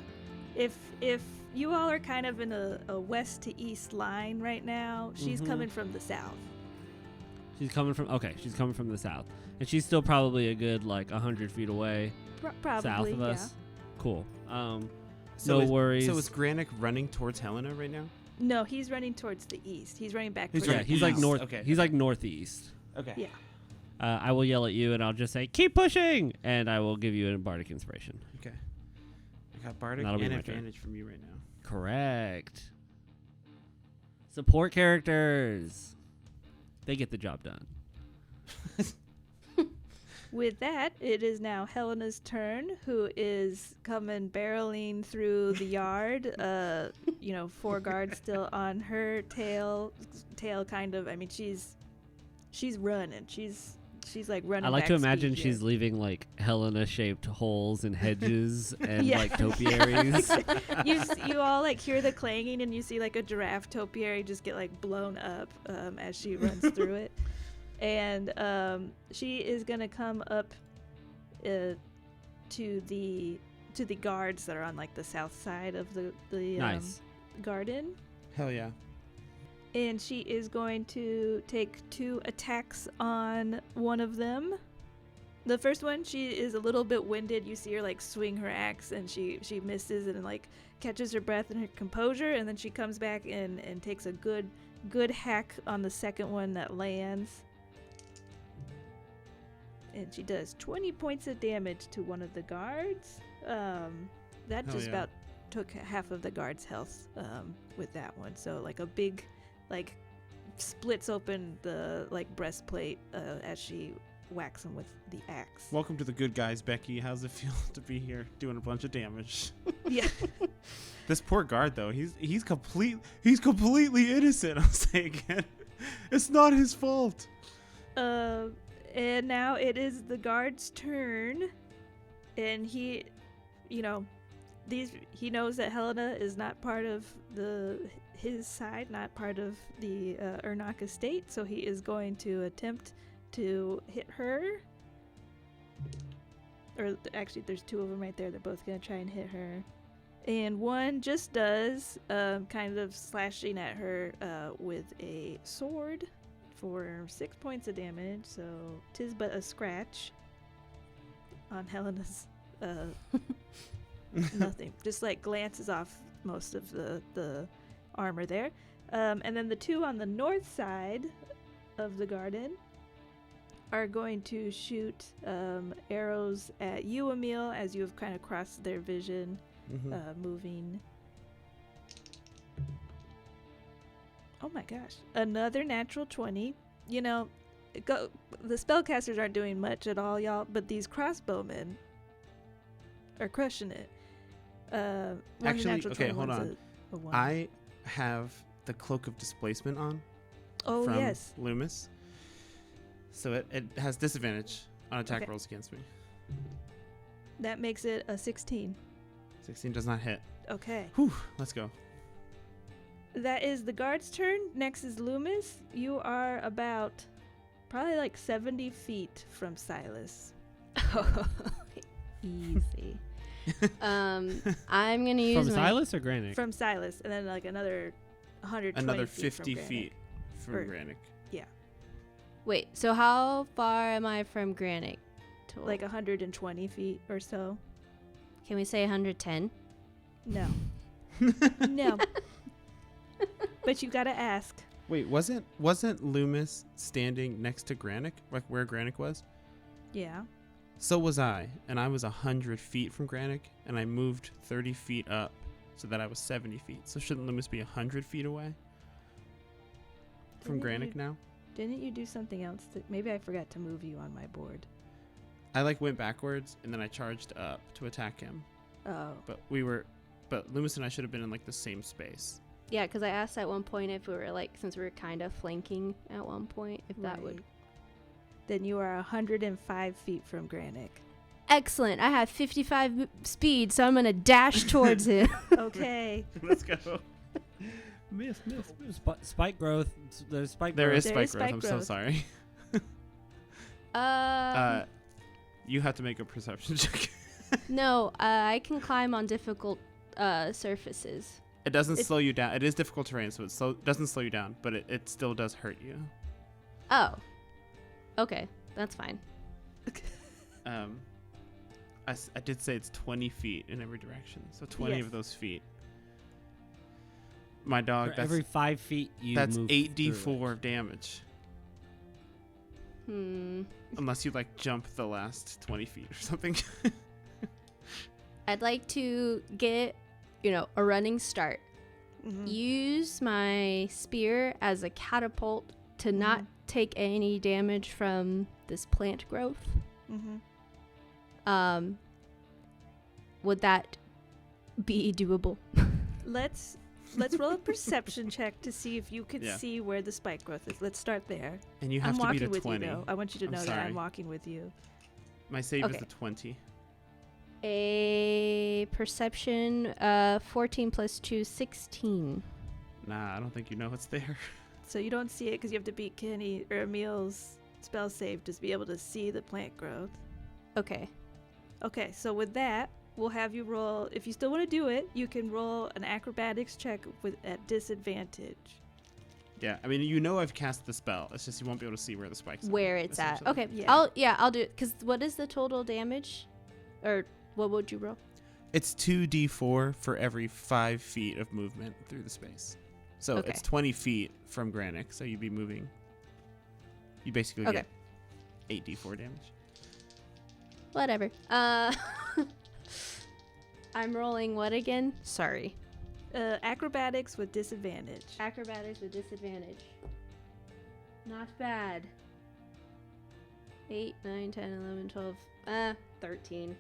If you all are kind of in a west to east line right now, she's Mhm. coming from the south. She's coming from the south, and she's still probably a good like 100 feet away Probably. south of yeah. us. Cool. No is, worries. So is Granic running towards Helena right now? No, he's running towards the east. He's running back He's towards yeah, running the he's like east. north. Okay. He's like northeast. Okay. Yeah. I will yell at you, and I'll just say, "Keep pushing," and I will give you a bardic inspiration. Okay. I got bardic That'll be and my turn. advantage from you right now. Correct. Support characters. They get the job done. With that, it is now Helena's turn, who is coming barreling through the yard. 4 guards still on her tail kind of. I mean, she's running. She's like running. I like back to imagine speed here. she's leaving like Helena-shaped holes and hedges and Yeah. like topiaries. you all like hear the clanging, and you see like a giraffe topiary just get like blown up as she runs through it. And she is gonna come up to the guards that are on like the south side of the Nice. garden, Hell yeah. and she is going to take 2 attacks on one of them. The first one, she is a little bit winded. You see her like swing her axe, and she misses and like catches her breath and her composure, and then she comes back and takes a good hack on the second one that lands. And she does 20 points of damage to one of the guards. That Hell just yeah. about took half of the guard's health with that one. So like a big, like, splits open the like breastplate as she whacks him with the axe. Welcome to the good guys, Becky. How's it feel to be here doing a bunch of damage? Yeah. This poor guard though, he's completely innocent. I'll say again. It's not his fault. And now it is the guard's turn, and he knows that Helena is not part of his side, not part of the Urnok estate, so he is going to attempt to hit her. Or actually, there's 2 of them right there. They're both going to try and hit her. And one just does, kind of slashing at her with a sword for 6 points of damage, so 'tis but a scratch on Helena's nothing. Just like glances off most of the armor there. And then the 2 on the north side of the garden are going to shoot arrows at you, Emil, as you have kind of crossed their vision, moving. Oh my gosh. Another natural 20. The spellcasters aren't doing much at all, y'all, but these crossbowmen are crushing it. Actually, natural okay, 20 hold one's on. a 1. I have the Cloak of Displacement on Oh, from yes. Loomis. So it has disadvantage on attack Okay. rolls against me. That makes it a 16. 16 does not hit. Okay. Whew, let's go. That is the guard's turn. Next is Loomis. You are about probably like 70 feet from Silas. Easy. I'm gonna use From my Silas or Granic? From Silas, and then like another 120 Another feet 50 from feet from Or- Granic. Wait. So how far am I from Granic? Total? Like 120 feet or so. Can we say 110? No. No. But you gotta ask. Wait, wasn't Loomis standing next to Granic, like where Granic was? Yeah. So was I, and I was 100 feet from Granic, and I moved 30 feet up so that I was 70 feet. So shouldn't Loomis be 100 feet away from Didn't Granic you- now? Didn't you do something else? Maybe I forgot to move you on my board. I like went backwards, and then I charged up to attack him. Oh. But Loomis and I should have been in like the same space. Yeah, because I asked at one point if we were like, since we were kind of flanking at one point, if that would. Right. Then you are 105 feet from Granic. Excellent. I have 55 speed, so I'm gonna dash towards him. Okay. Let's go. Miss. Spike growth. There's spike There growth. is There spike is growth. spike I'm so growth. sorry. You have to make a perception check. No, I can climb on difficult surfaces. It doesn't It's- slow you down. It is difficult terrain, so it doesn't slow you down, but it still does hurt you. Oh. Okay, that's fine. I did say it's 20 feet in every direction, so 20 Yes. of those feet. My dog, For that's every 5 feet you that's move 8d4 through it. of damage, Hmm. unless you like jump the last 20 feet or something. I'd like to get, a running start. Mhm. Use my spear as a catapult to not Mhm. take any damage from this plant growth. Mhm. Would that be doable? Let's roll a perception check to see if you can Yeah. see where the spike growth is. Let's start there. And you have I'm to beat walking a with 20. you though. I want you to I'm know that sorry. I'm walking with you. My save is Okay. the 20. A perception 14 plus 2, 16. Nah, I don't think you know what's there. So you don't see it because you have to beat Kenny or Emil's spell save to be able to see the plant growth. Okay. Okay, so with that, we'll have you roll. If you still want to do it, you can roll an acrobatics check at disadvantage. Yeah, I mean, I've cast the spell. It's just you won't be able to see where the spikes are. Where it's at. essentially. Okay. Yeah. I'll do it. Because what is the total damage? Or what would you roll? It's 2d4 for every 5 feet of movement through the space. So Okay. it's 20 feet from Granic, so you'd be moving. You basically Okay. get 8d4 damage. Whatever. I'm rolling what again? Sorry. Acrobatics with disadvantage. Acrobatics with disadvantage. Not bad. 8, 9, 10, 11, 12, 13.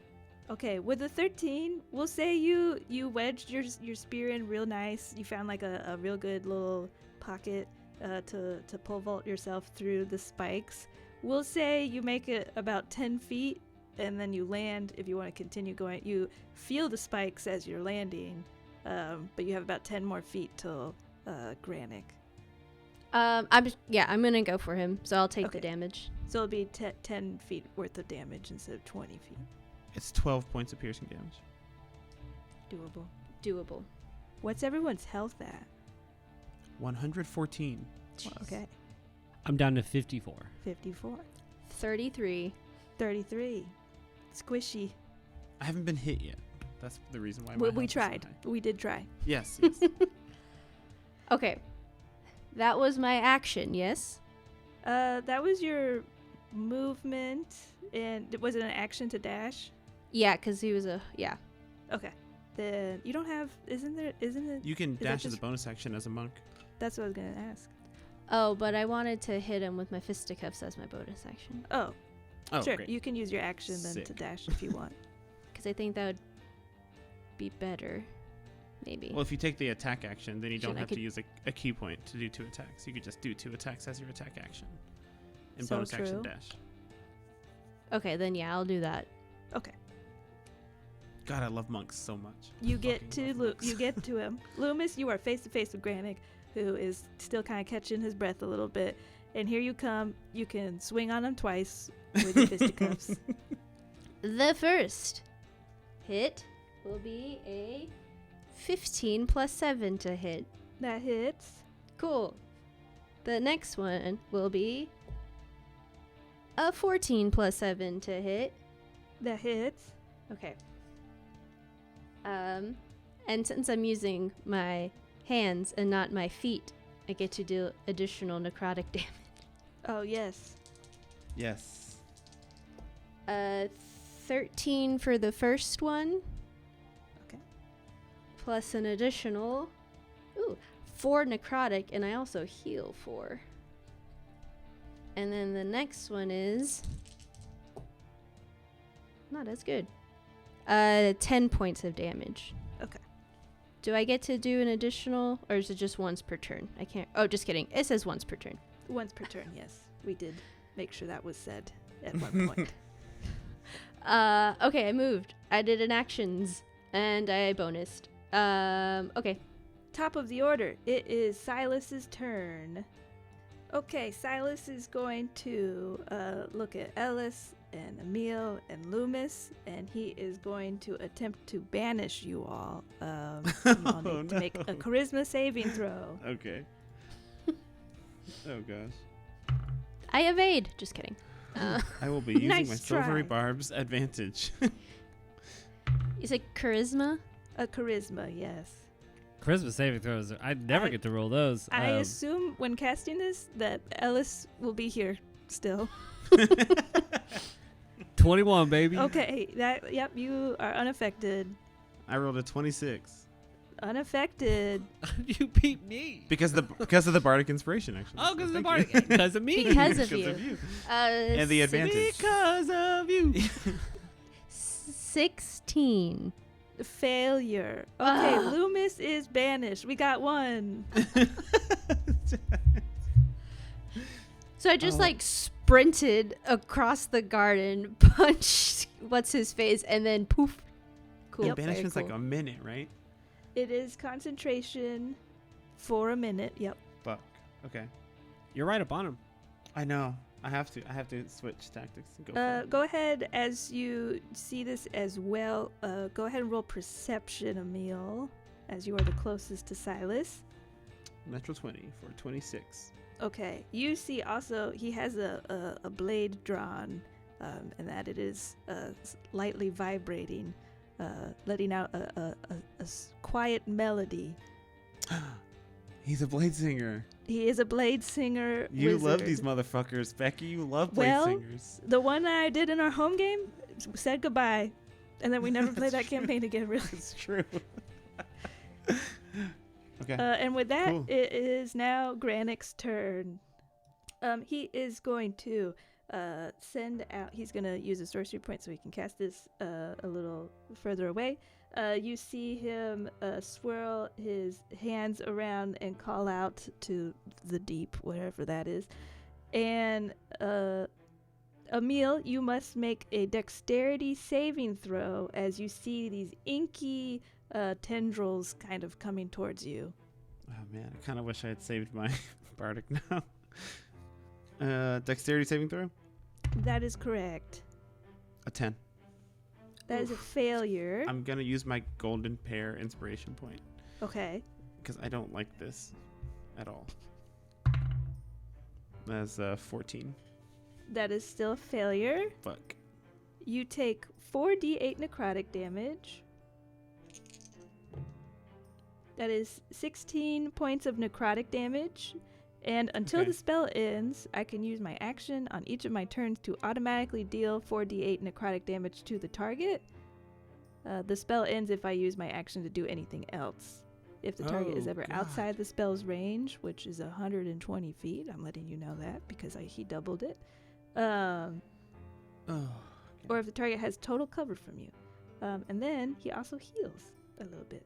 Okay, with the 13, we'll say you wedged your spear in real nice. You found like a real good little pocket to pole vault yourself through the spikes. We'll say you make it about 10 feet and then you land. If you want to continue going, you feel the spikes as you're landing, but you have about 10 more feet till Granic. I'm gonna go for him, so I'll take Okay. the damage. So it'll be 10 feet worth of damage instead of 20 feet. It's 12 points of piercing damage. Doable. Doable. What's everyone's health at? 114. Okay, I'm down to 54. 54. 33. 33. Squishy. I haven't been hit yet. That's the reason why. We health is so tried. high. We did try. Yes. Okay. That was my action, yes? That was your movement, and was it an action to dash? Yeah, because he was yeah. Okay. Then you don't have. Isn't it? You can that dash as a just- bonus action as a monk. That's what I was gonna ask. Oh, but I wanted to hit him with my fisticuffs as my bonus action. Oh, Oh, sure. great. You can use your action then to Sick. dash if you want. Because I think that would be better. Maybe. Well, if you take the attack action, then you don't Shit, I have to could- use a key point to do 2 attacks. You could just do 2 attacks as your attack action. And So bonus action true. dash. Okay, then yeah, I'll do that. Okay. God, I love monks so much. You I get fucking to love monks. you get to him. Loomis, you are face to face with Granic, who is still kind of catching his breath a little bit. And here you come. You can swing on him twice with your fisticuffs. The first hit will be a 15 plus 7 to hit. That hits. Cool. The next one will be a 14 plus 7 to hit. That hits. Okay. And since I'm using my hands and not my feet, I get to do additional necrotic damage. Oh yes. Yes. 13 for the first one. Okay. Plus an additional 4 necrotic, and I also heal 4. And then the next one is not as good. 10 points of damage. Okay. Do I get to do an additional, or is it just once per turn? I can't. Oh, just kidding. It says once per turn. Once per turn. Yes, we did make sure that was said at one point. Okay, I moved. I did an actions, and I bonused. Okay. Top of the order. It is Silas's turn. Okay, Silas is going to look at Ellis and Emil and Loomis, and he is going to attempt to banish you all. You all need to make a charisma saving throw. Okay. Oh gosh. I evade. Just kidding. I will be using Nice my silvery try. barb's advantage. Is it charisma? A charisma, yes. Charisma saving throws. I never get to roll those. I assume when casting this that Ellis will be here still. 21, baby. Okay, yep, you are unaffected. I rolled a 26 Unaffected. You beat me. because of the bardic inspiration actually. Oh, because of the Thank you. party. Because of me. Because of Because you. you. And the advantage. Because of you. 16. Failure. Okay, Ugh. Loomis is banished. We got one. So I just Oh. sprinted across the garden, punched what's his face, and then poof. Cool. Yeah, very banishment's cool. like a minute, right? It is concentration for a minute. Yep. Fuck. Okay. You're right up on him. I know. I have to switch tactics and go. for it. Go ahead as you see this as well. Go ahead and roll perception, Emil, as you are the closest to Silas. Natural 20 for 26. Okay, you see also he has a blade drawn, and that it is lightly vibrating, letting out a quiet melody. He's a blade singer. He is a blade singer. You love wizard. these motherfuckers, Becky. You love blade Well, singers. The one I did in our home game said goodbye, and then we never played that That's true. campaign again, really. It's true. Okay. And with that, Cool. it is now Granic's turn. He is going to send out. He's going to use a sorcery point so he can cast this a little further away. You see him swirl his hands around and call out to the deep, wherever that is. And Emil, you must make a dexterity saving throw as you see these inky tendrils kind of coming towards you. Oh man, I kind of wish I had saved my bardic now. Dexterity saving throw. That is correct. A 10. That is a failure. I'm gonna use my golden pear inspiration point Okay. because I don't like this at all. That's 14. That is still a failure. Fuck. You take 4d8 necrotic damage. That is 16 points of necrotic damage. And until Okay. the spell ends, I can use my action on each of my turns to automatically deal 4d8 necrotic damage to the target. The spell ends if I use my action to do anything else. If the target is Oh, ever God. outside the spell's range, which is 120 feet, I'm letting you know that because he doubled it. Oh. Or if the target has total cover from you. And then he also heals. a little bit.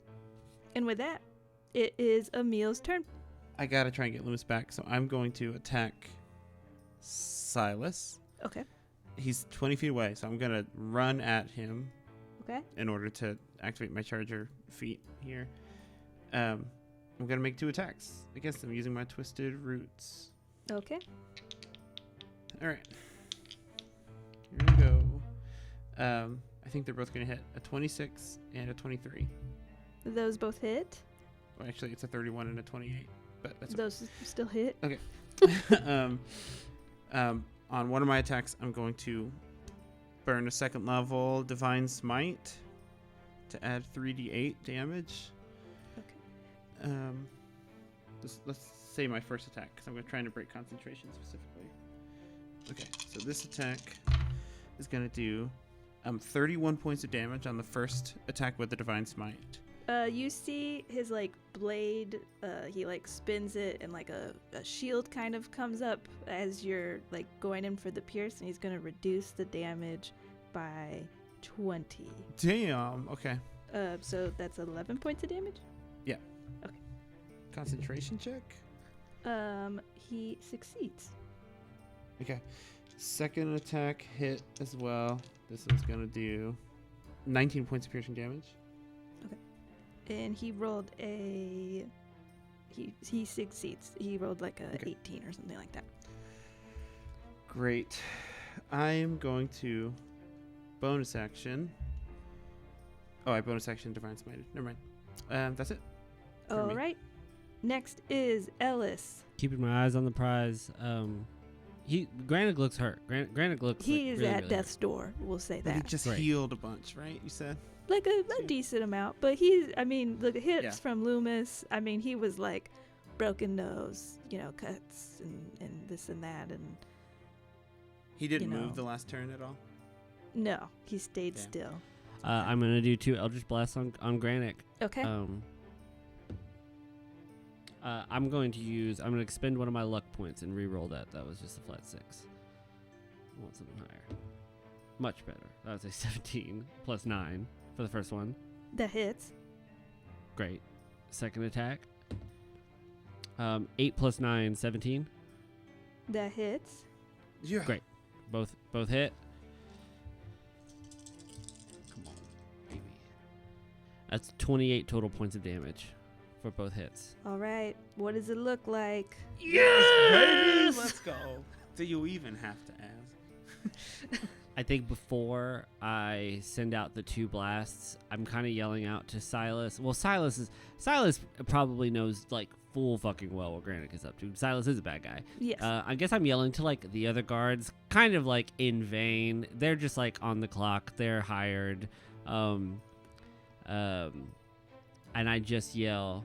And with that, it is Emil's turn. I gotta try and get Loomis back, so I'm going to attack Silas. Okay. He's 20 feet away, so I'm gonna run at him. Okay. In order to activate my charger feat here. I'm gonna make 2 attacks against them using my twisted roots. Okay. All right. Here we go. I think they're both gonna hit a 26 and a 23. Those both hit. Well, actually, it's a 31 and a 28, but that's Those still hit. okay. On one of my attacks, I'm going to burn a 2nd level Divine Smite to add 3d8 damage. Okay. Let's say my first attack, because I'm trying to break concentration specifically. Okay, so this attack is going to do 31 points of damage on the first attack with the Divine Smite. You see his blade, he spins it and a shield kind of comes up as you're going in for the pierce, and he's gonna reduce the damage by 20. Damn, okay. So that's 11 points of damage? Yeah. Okay. Concentration check? He succeeds. Okay. Second attack hit as well. This one's gonna do 19 points of piercing damage. And he rolled he succeeds. He rolled a 18 or something like that. Great. I am going to bonus action. Oh, I bonus action Divine Smite. Never mind. That's it. All right. Next is Ellis. Keeping my eyes on the prize. Granic looks hurt. Granic looks. He is really, at really death's hurt. door. We'll say But he that. just Right. healed a bunch, right? You said? A decent amount, but the hits from Loomis, he was broken nose, cuts and this and that, and He didn't You know. move the last turn at all? no, he stayed Damn. still. I'm gonna do 2 Eldritch Blasts on Granic. Okay. I'm going to expend one of my luck points and re-roll that. That was just a flat 6. I want something higher. Much better. That was a 17 plus 9 for the first one. That hits. Great. Second attack. 8 plus 9, 17. That hits. Yeah. Great. Both hit. Come on, baby. That's 28 total points of damage for both hits. All right. What does it look like? Yes, let's go. Do you even have to ask? I think before I send out the 2 blasts, I'm kind of yelling out to Silas. Well, Silas probably knows full fucking well what Granic is up to. Silas is a bad guy. Yes. I guess I'm yelling to the other guards, kind of in vain. They're just on the clock. They're hired. And I just yell,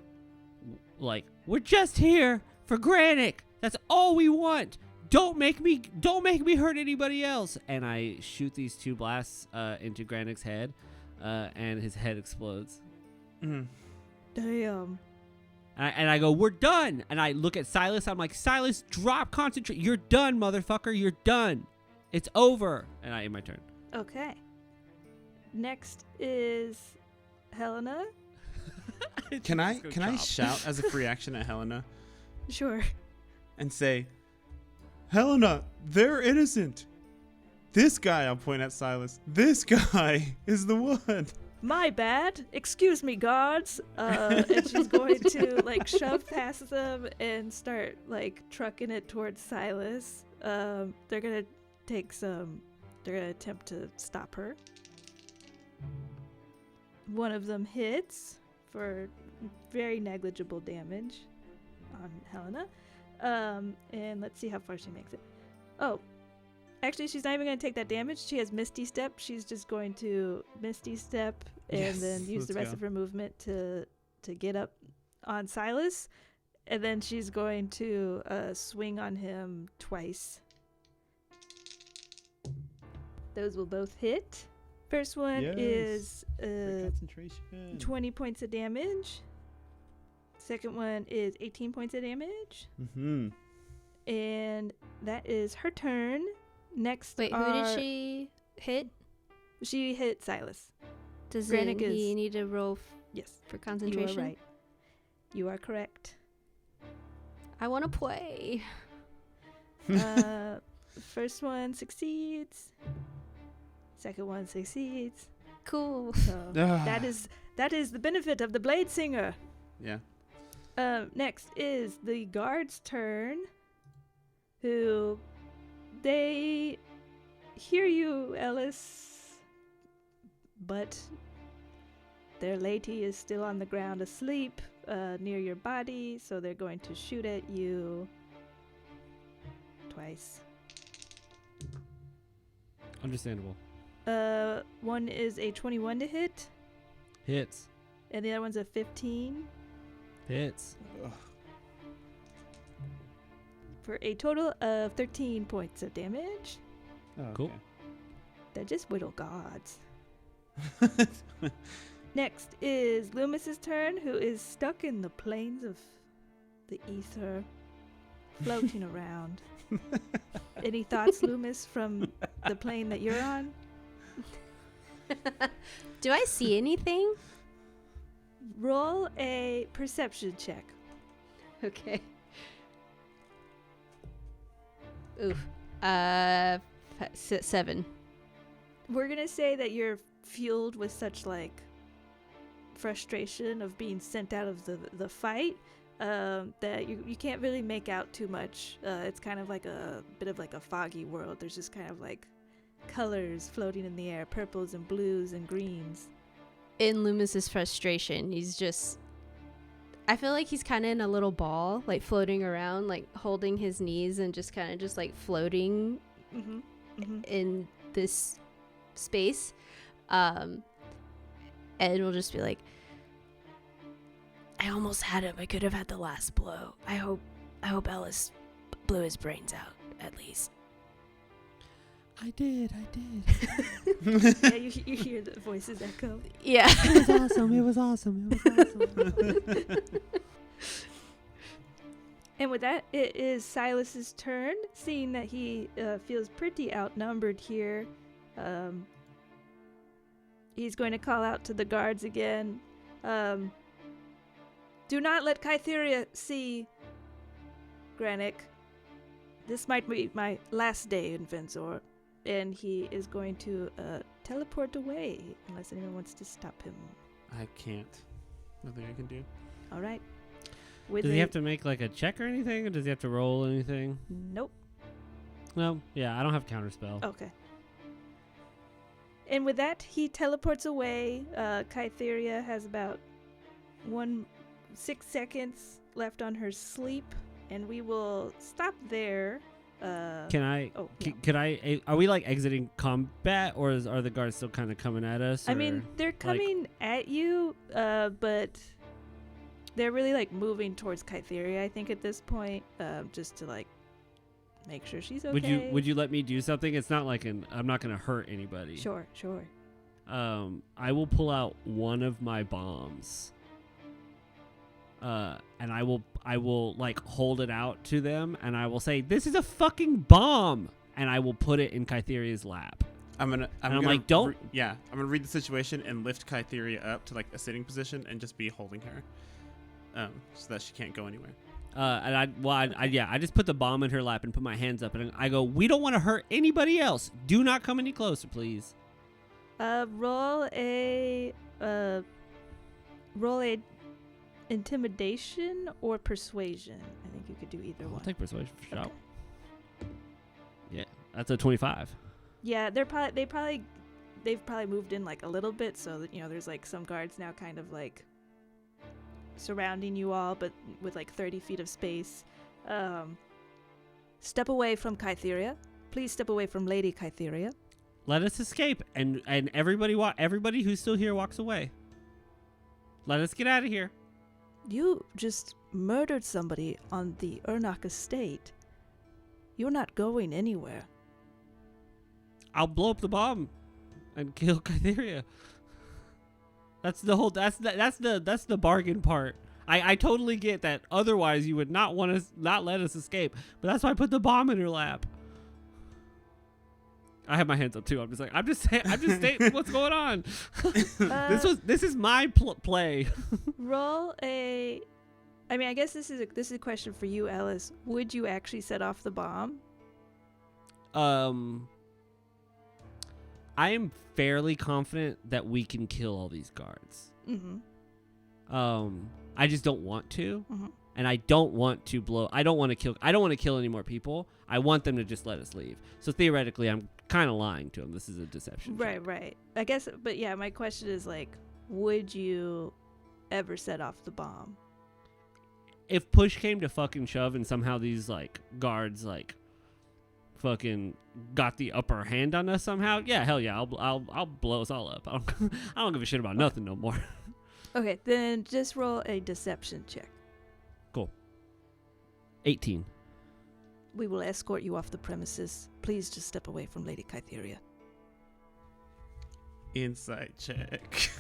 we're just here for Granic. That's all we want. Don't make me hurt anybody else. And I shoot these 2 blasts into Granic's head, and his head explodes. Mm. Damn. And I go, we're done. And I look at Silas. I'm like, Silas, drop concentrate. You're done, motherfucker. You're done. It's over. And I end my turn. Okay. Next is Helena. Can I shout as a free action at Helena Sure. and say, Helena, they're innocent. This guy, I'll point at Silas. This guy is the one. My bad. Excuse me, guards. And she's going to shove past them and start trucking it towards Silas. They're gonna attempt to stop her. One of them hits for very negligible damage on Helena. And let's see how far she makes it. Oh, actually, she's not even going to take that damage. She has Misty Step. She's just going to Misty Step and then use the rest of her movement to get up on Silas. And then she's going to swing on him twice. Those will both hit. First one is Concentration. 20 points of damage. Second one is 18 points of damage. Mm-hmm. And that is her turn. Next, Wait, who did she hit? She hit Silas. Does Granic he is- need to roll Yes. for concentration. You are right. You are correct. I want to play. First one succeeds. Second one succeeds. Cool. So that is the benefit of the Blade Singer. Yeah. Next is the guard's turn. Who they hear you, Ellis, but their lady is still on the ground asleep near your body, so they're going to shoot at you twice. Understandable. One is a 21 to hit, Hits. and the other one's a 15 Hits. Ugh. for a total of 13 points of damage. Oh, Cool. They're just whittle gods. Next is Loomis's turn, who is stuck in the plains of the ether, floating around. Any thoughts, Loomis, from the plane that you're on? Do I see anything? Roll a perception check. Okay. Oof. 7. We're gonna say that you're fueled with such like frustration of being sent out of the fight that you can't really make out too much. It's kind of like a bit of like a foggy world. There's just kind of like colors floating in the air, purples and blues and greens. In Loomis's frustration, he's just... I feel like he's kind of in a little ball, like floating around, like holding his knees and just kind of just like floating in this space. And we'll just be like, I almost had him. I could have had the last blow. I hope Ellis blew his brains out, at least. I did. Yeah, you hear the voices echo. Yeah. It was awesome. And with that, it is Silas's turn. Seeing that he feels pretty outnumbered here, he's going to call out to the guards again. Do not let Kytheria see Granic. This might be my last day in Venzor. And he is going to teleport away unless anyone wants to stop him. I can't. Nothing I can do. All right. Does he have to make like a check or anything, or does he have to roll anything? Nope. No. Yeah, I don't have counterspell. Okay. And with that, he teleports away. Kytheria has about 6 seconds left on her sleep, and we will stop there. Can I? Oh, Could I? Are we like exiting combat, or are the guards still kind of coming at us? I mean, they're coming at you, but they're really like moving towards Kytheria, I think, at this point, just to like make sure she's okay. Would you let me do something? It's not like I'm not gonna hurt anybody. Sure. I will pull out one of my bombs. And I will like hold it out to them, and I will say, "This is a fucking bomb," and I will put it in Kytheria's lap. I'm gonna don't. I'm gonna read the situation and lift Kytheria up to like a sitting position and just be holding her, so that she can't go anywhere. And I just put the bomb in her lap and put my hands up, and I go, "We don't want to hurt anybody else. Do not come any closer, please." Roll a intimidation or persuasion. I think you could do either I'll one. take persuasion for sure. Okay. Yeah, that's a 25. Yeah, they've probably moved in like a little bit, so that there's like some guards now kind of like surrounding you all, but with like 30 feet of space. Step away from Kytheria. Please step away from Lady Kytheria. Let us escape, and everybody who's still here walks away. Let us get out of here. You just murdered somebody on the Urnok estate. You're not going anywhere. I'll blow up the bomb and kill Kytheria. That's the whole. That's the bargain part. I totally get that. Otherwise, you would not want us, not let us escape. But that's why I put the bomb in her lap. I have my hands up too. I'm just stating what's going on. This is my play. Roll a. I mean, I guess this is a question for you, Ellis. Would you actually set off the bomb? I am fairly confident that we can kill all these guards. Mm-hmm. I just don't want to, Mm-hmm. and I don't want to I don't want to kill any more people. I want them to just let us leave. So theoretically, I'm kind of lying to them. This is a deception. Right, right. I guess, but yeah, my question is like, would you ever set off the bomb? If push came to fucking shove, and somehow these like guards like fucking got the upper hand on us somehow, yeah, hell yeah, I'll blow us all up. I don't give a shit about nothing no more. Okay, then just roll a deception check. Cool. 18. We will escort you off the premises. Please just step away from Lady Kytheria. Insight check.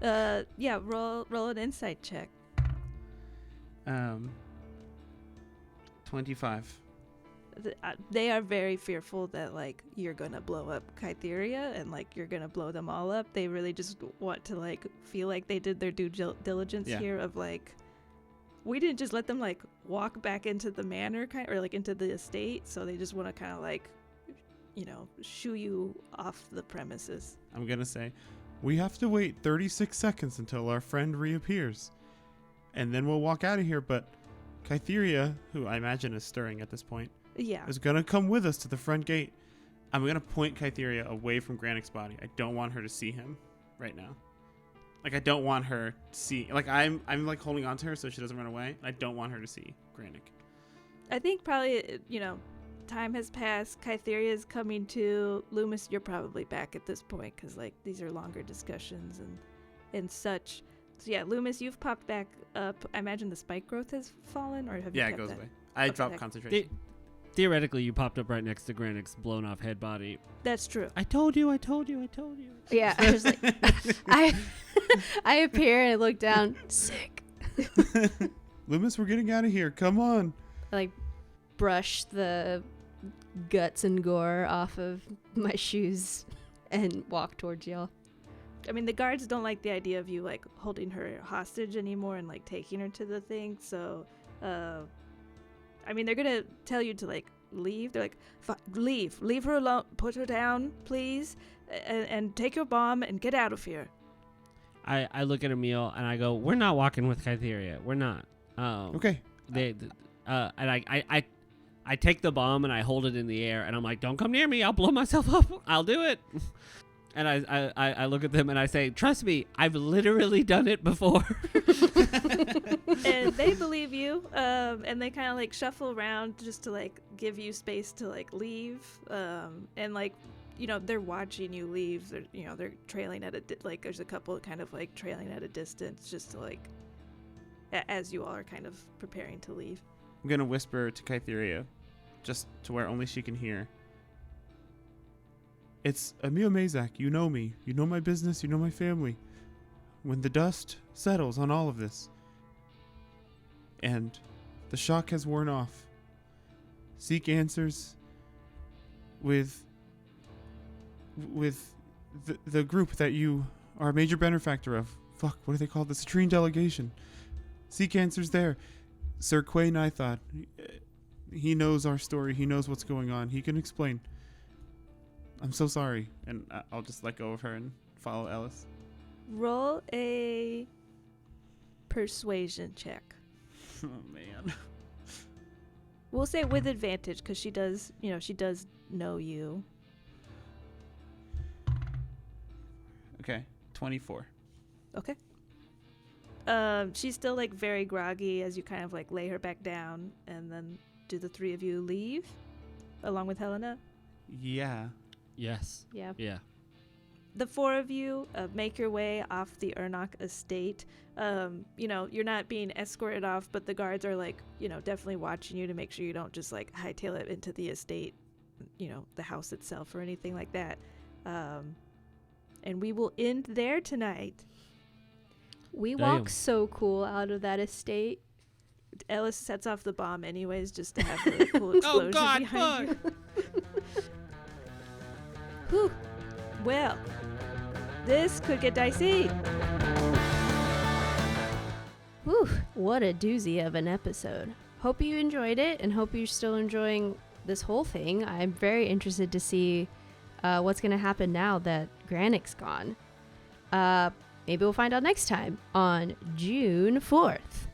Yeah, roll an insight check. 25. They are very fearful that like you're gonna blow up Kytheria and like you're gonna blow them all up. They really just want to like feel like they did their due diligence here of like, we didn't just let them like walk back into the manor or like into the estate, so they just want to kind of like, you know, shoo you off the premises. I'm gonna say, we have to wait 36 seconds until our friend reappears, and then we'll walk out of here. But Kytheria, who I imagine is stirring at this point, is gonna come with us to the front gate. I'm gonna point Kytheria away from Granic's body. I don't want her to see him right now. Like, I don't want her to see. Like, I'm like holding on to her so she doesn't run away. I don't want her to see Granic. I think probably, you know, time has passed. Kytheria is coming to. Loomis, you're probably back at this point because like these are longer discussions and such. So yeah, Loomis, you've popped back up. I imagine the spike growth has fallen, or have you? Yeah, it kept goes that? away. I dropped Okay. concentration. Theoretically, you popped up right next to Granic's blown off head body. That's true. I told you. Yeah, I was like, I appear and I look down. Sick. Loomis, we're getting out of here. Come on. I like brush the guts and gore off of my shoes and walk towards y'all. I mean, the guards don't like the idea of you like holding her hostage anymore and like taking her to the thing. So, I mean, they're gonna tell you to like leave. They're like, leave her alone. Put her down, please, and take your bomb and get out of here. I look at Emil and I go, "We're not walking with Kytheria. We're not." Okay. And I take the bomb and I hold it in the air and I'm like, "Don't come near me. I'll blow myself up. I'll do it." And I look at them and I say, "Trust me, I've literally done it before." And they believe you, and they kind of like shuffle around just to like give you space to like leave, and like, you know, they're watching you leave. They're, you know, they're trailing at like there's a couple kind of like trailing at a distance just to like, as you all are kind of preparing to leave. I'm going to whisper to Kytheria, just to where only she can hear. It's Emil Mazak. You know me. You know my business. You know my family. When the dust settles on all of this, and the shock has worn off, seek answers with the group that you are a major benefactor of. Fuck, what do they call it? The Citrine Delegation. Seek answers there. Sir Quay Nithod, he knows our story. He knows what's going on. He can explain. I'm so sorry. And I'll just let go of her and follow Ellis. Roll a persuasion check. Oh, man. We'll say with advantage because she does know you. Okay, 24. Okay. She's still like very groggy as you kind of like lay her back down, and then do the three of you leave along with Helena? Yeah. Yes. Yeah. Yeah. The four of you make your way off the Ernok estate. You know, you're not being escorted off, but the guards are like, you know, definitely watching you to make sure you don't just like hightail it into the estate, you know, the house itself or anything like that. And we will end there tonight. We Damn. walk so cool out of that estate. Ellis sets off the bomb anyways just to have the cool explosion behind you. Whew. Well, this could get dicey. Whew, what a doozy of an episode. Hope you enjoyed it and hope you're still enjoying this whole thing. I'm very interested to see what's going to happen now that Granic's gone. Maybe we'll find out next time on June 4th.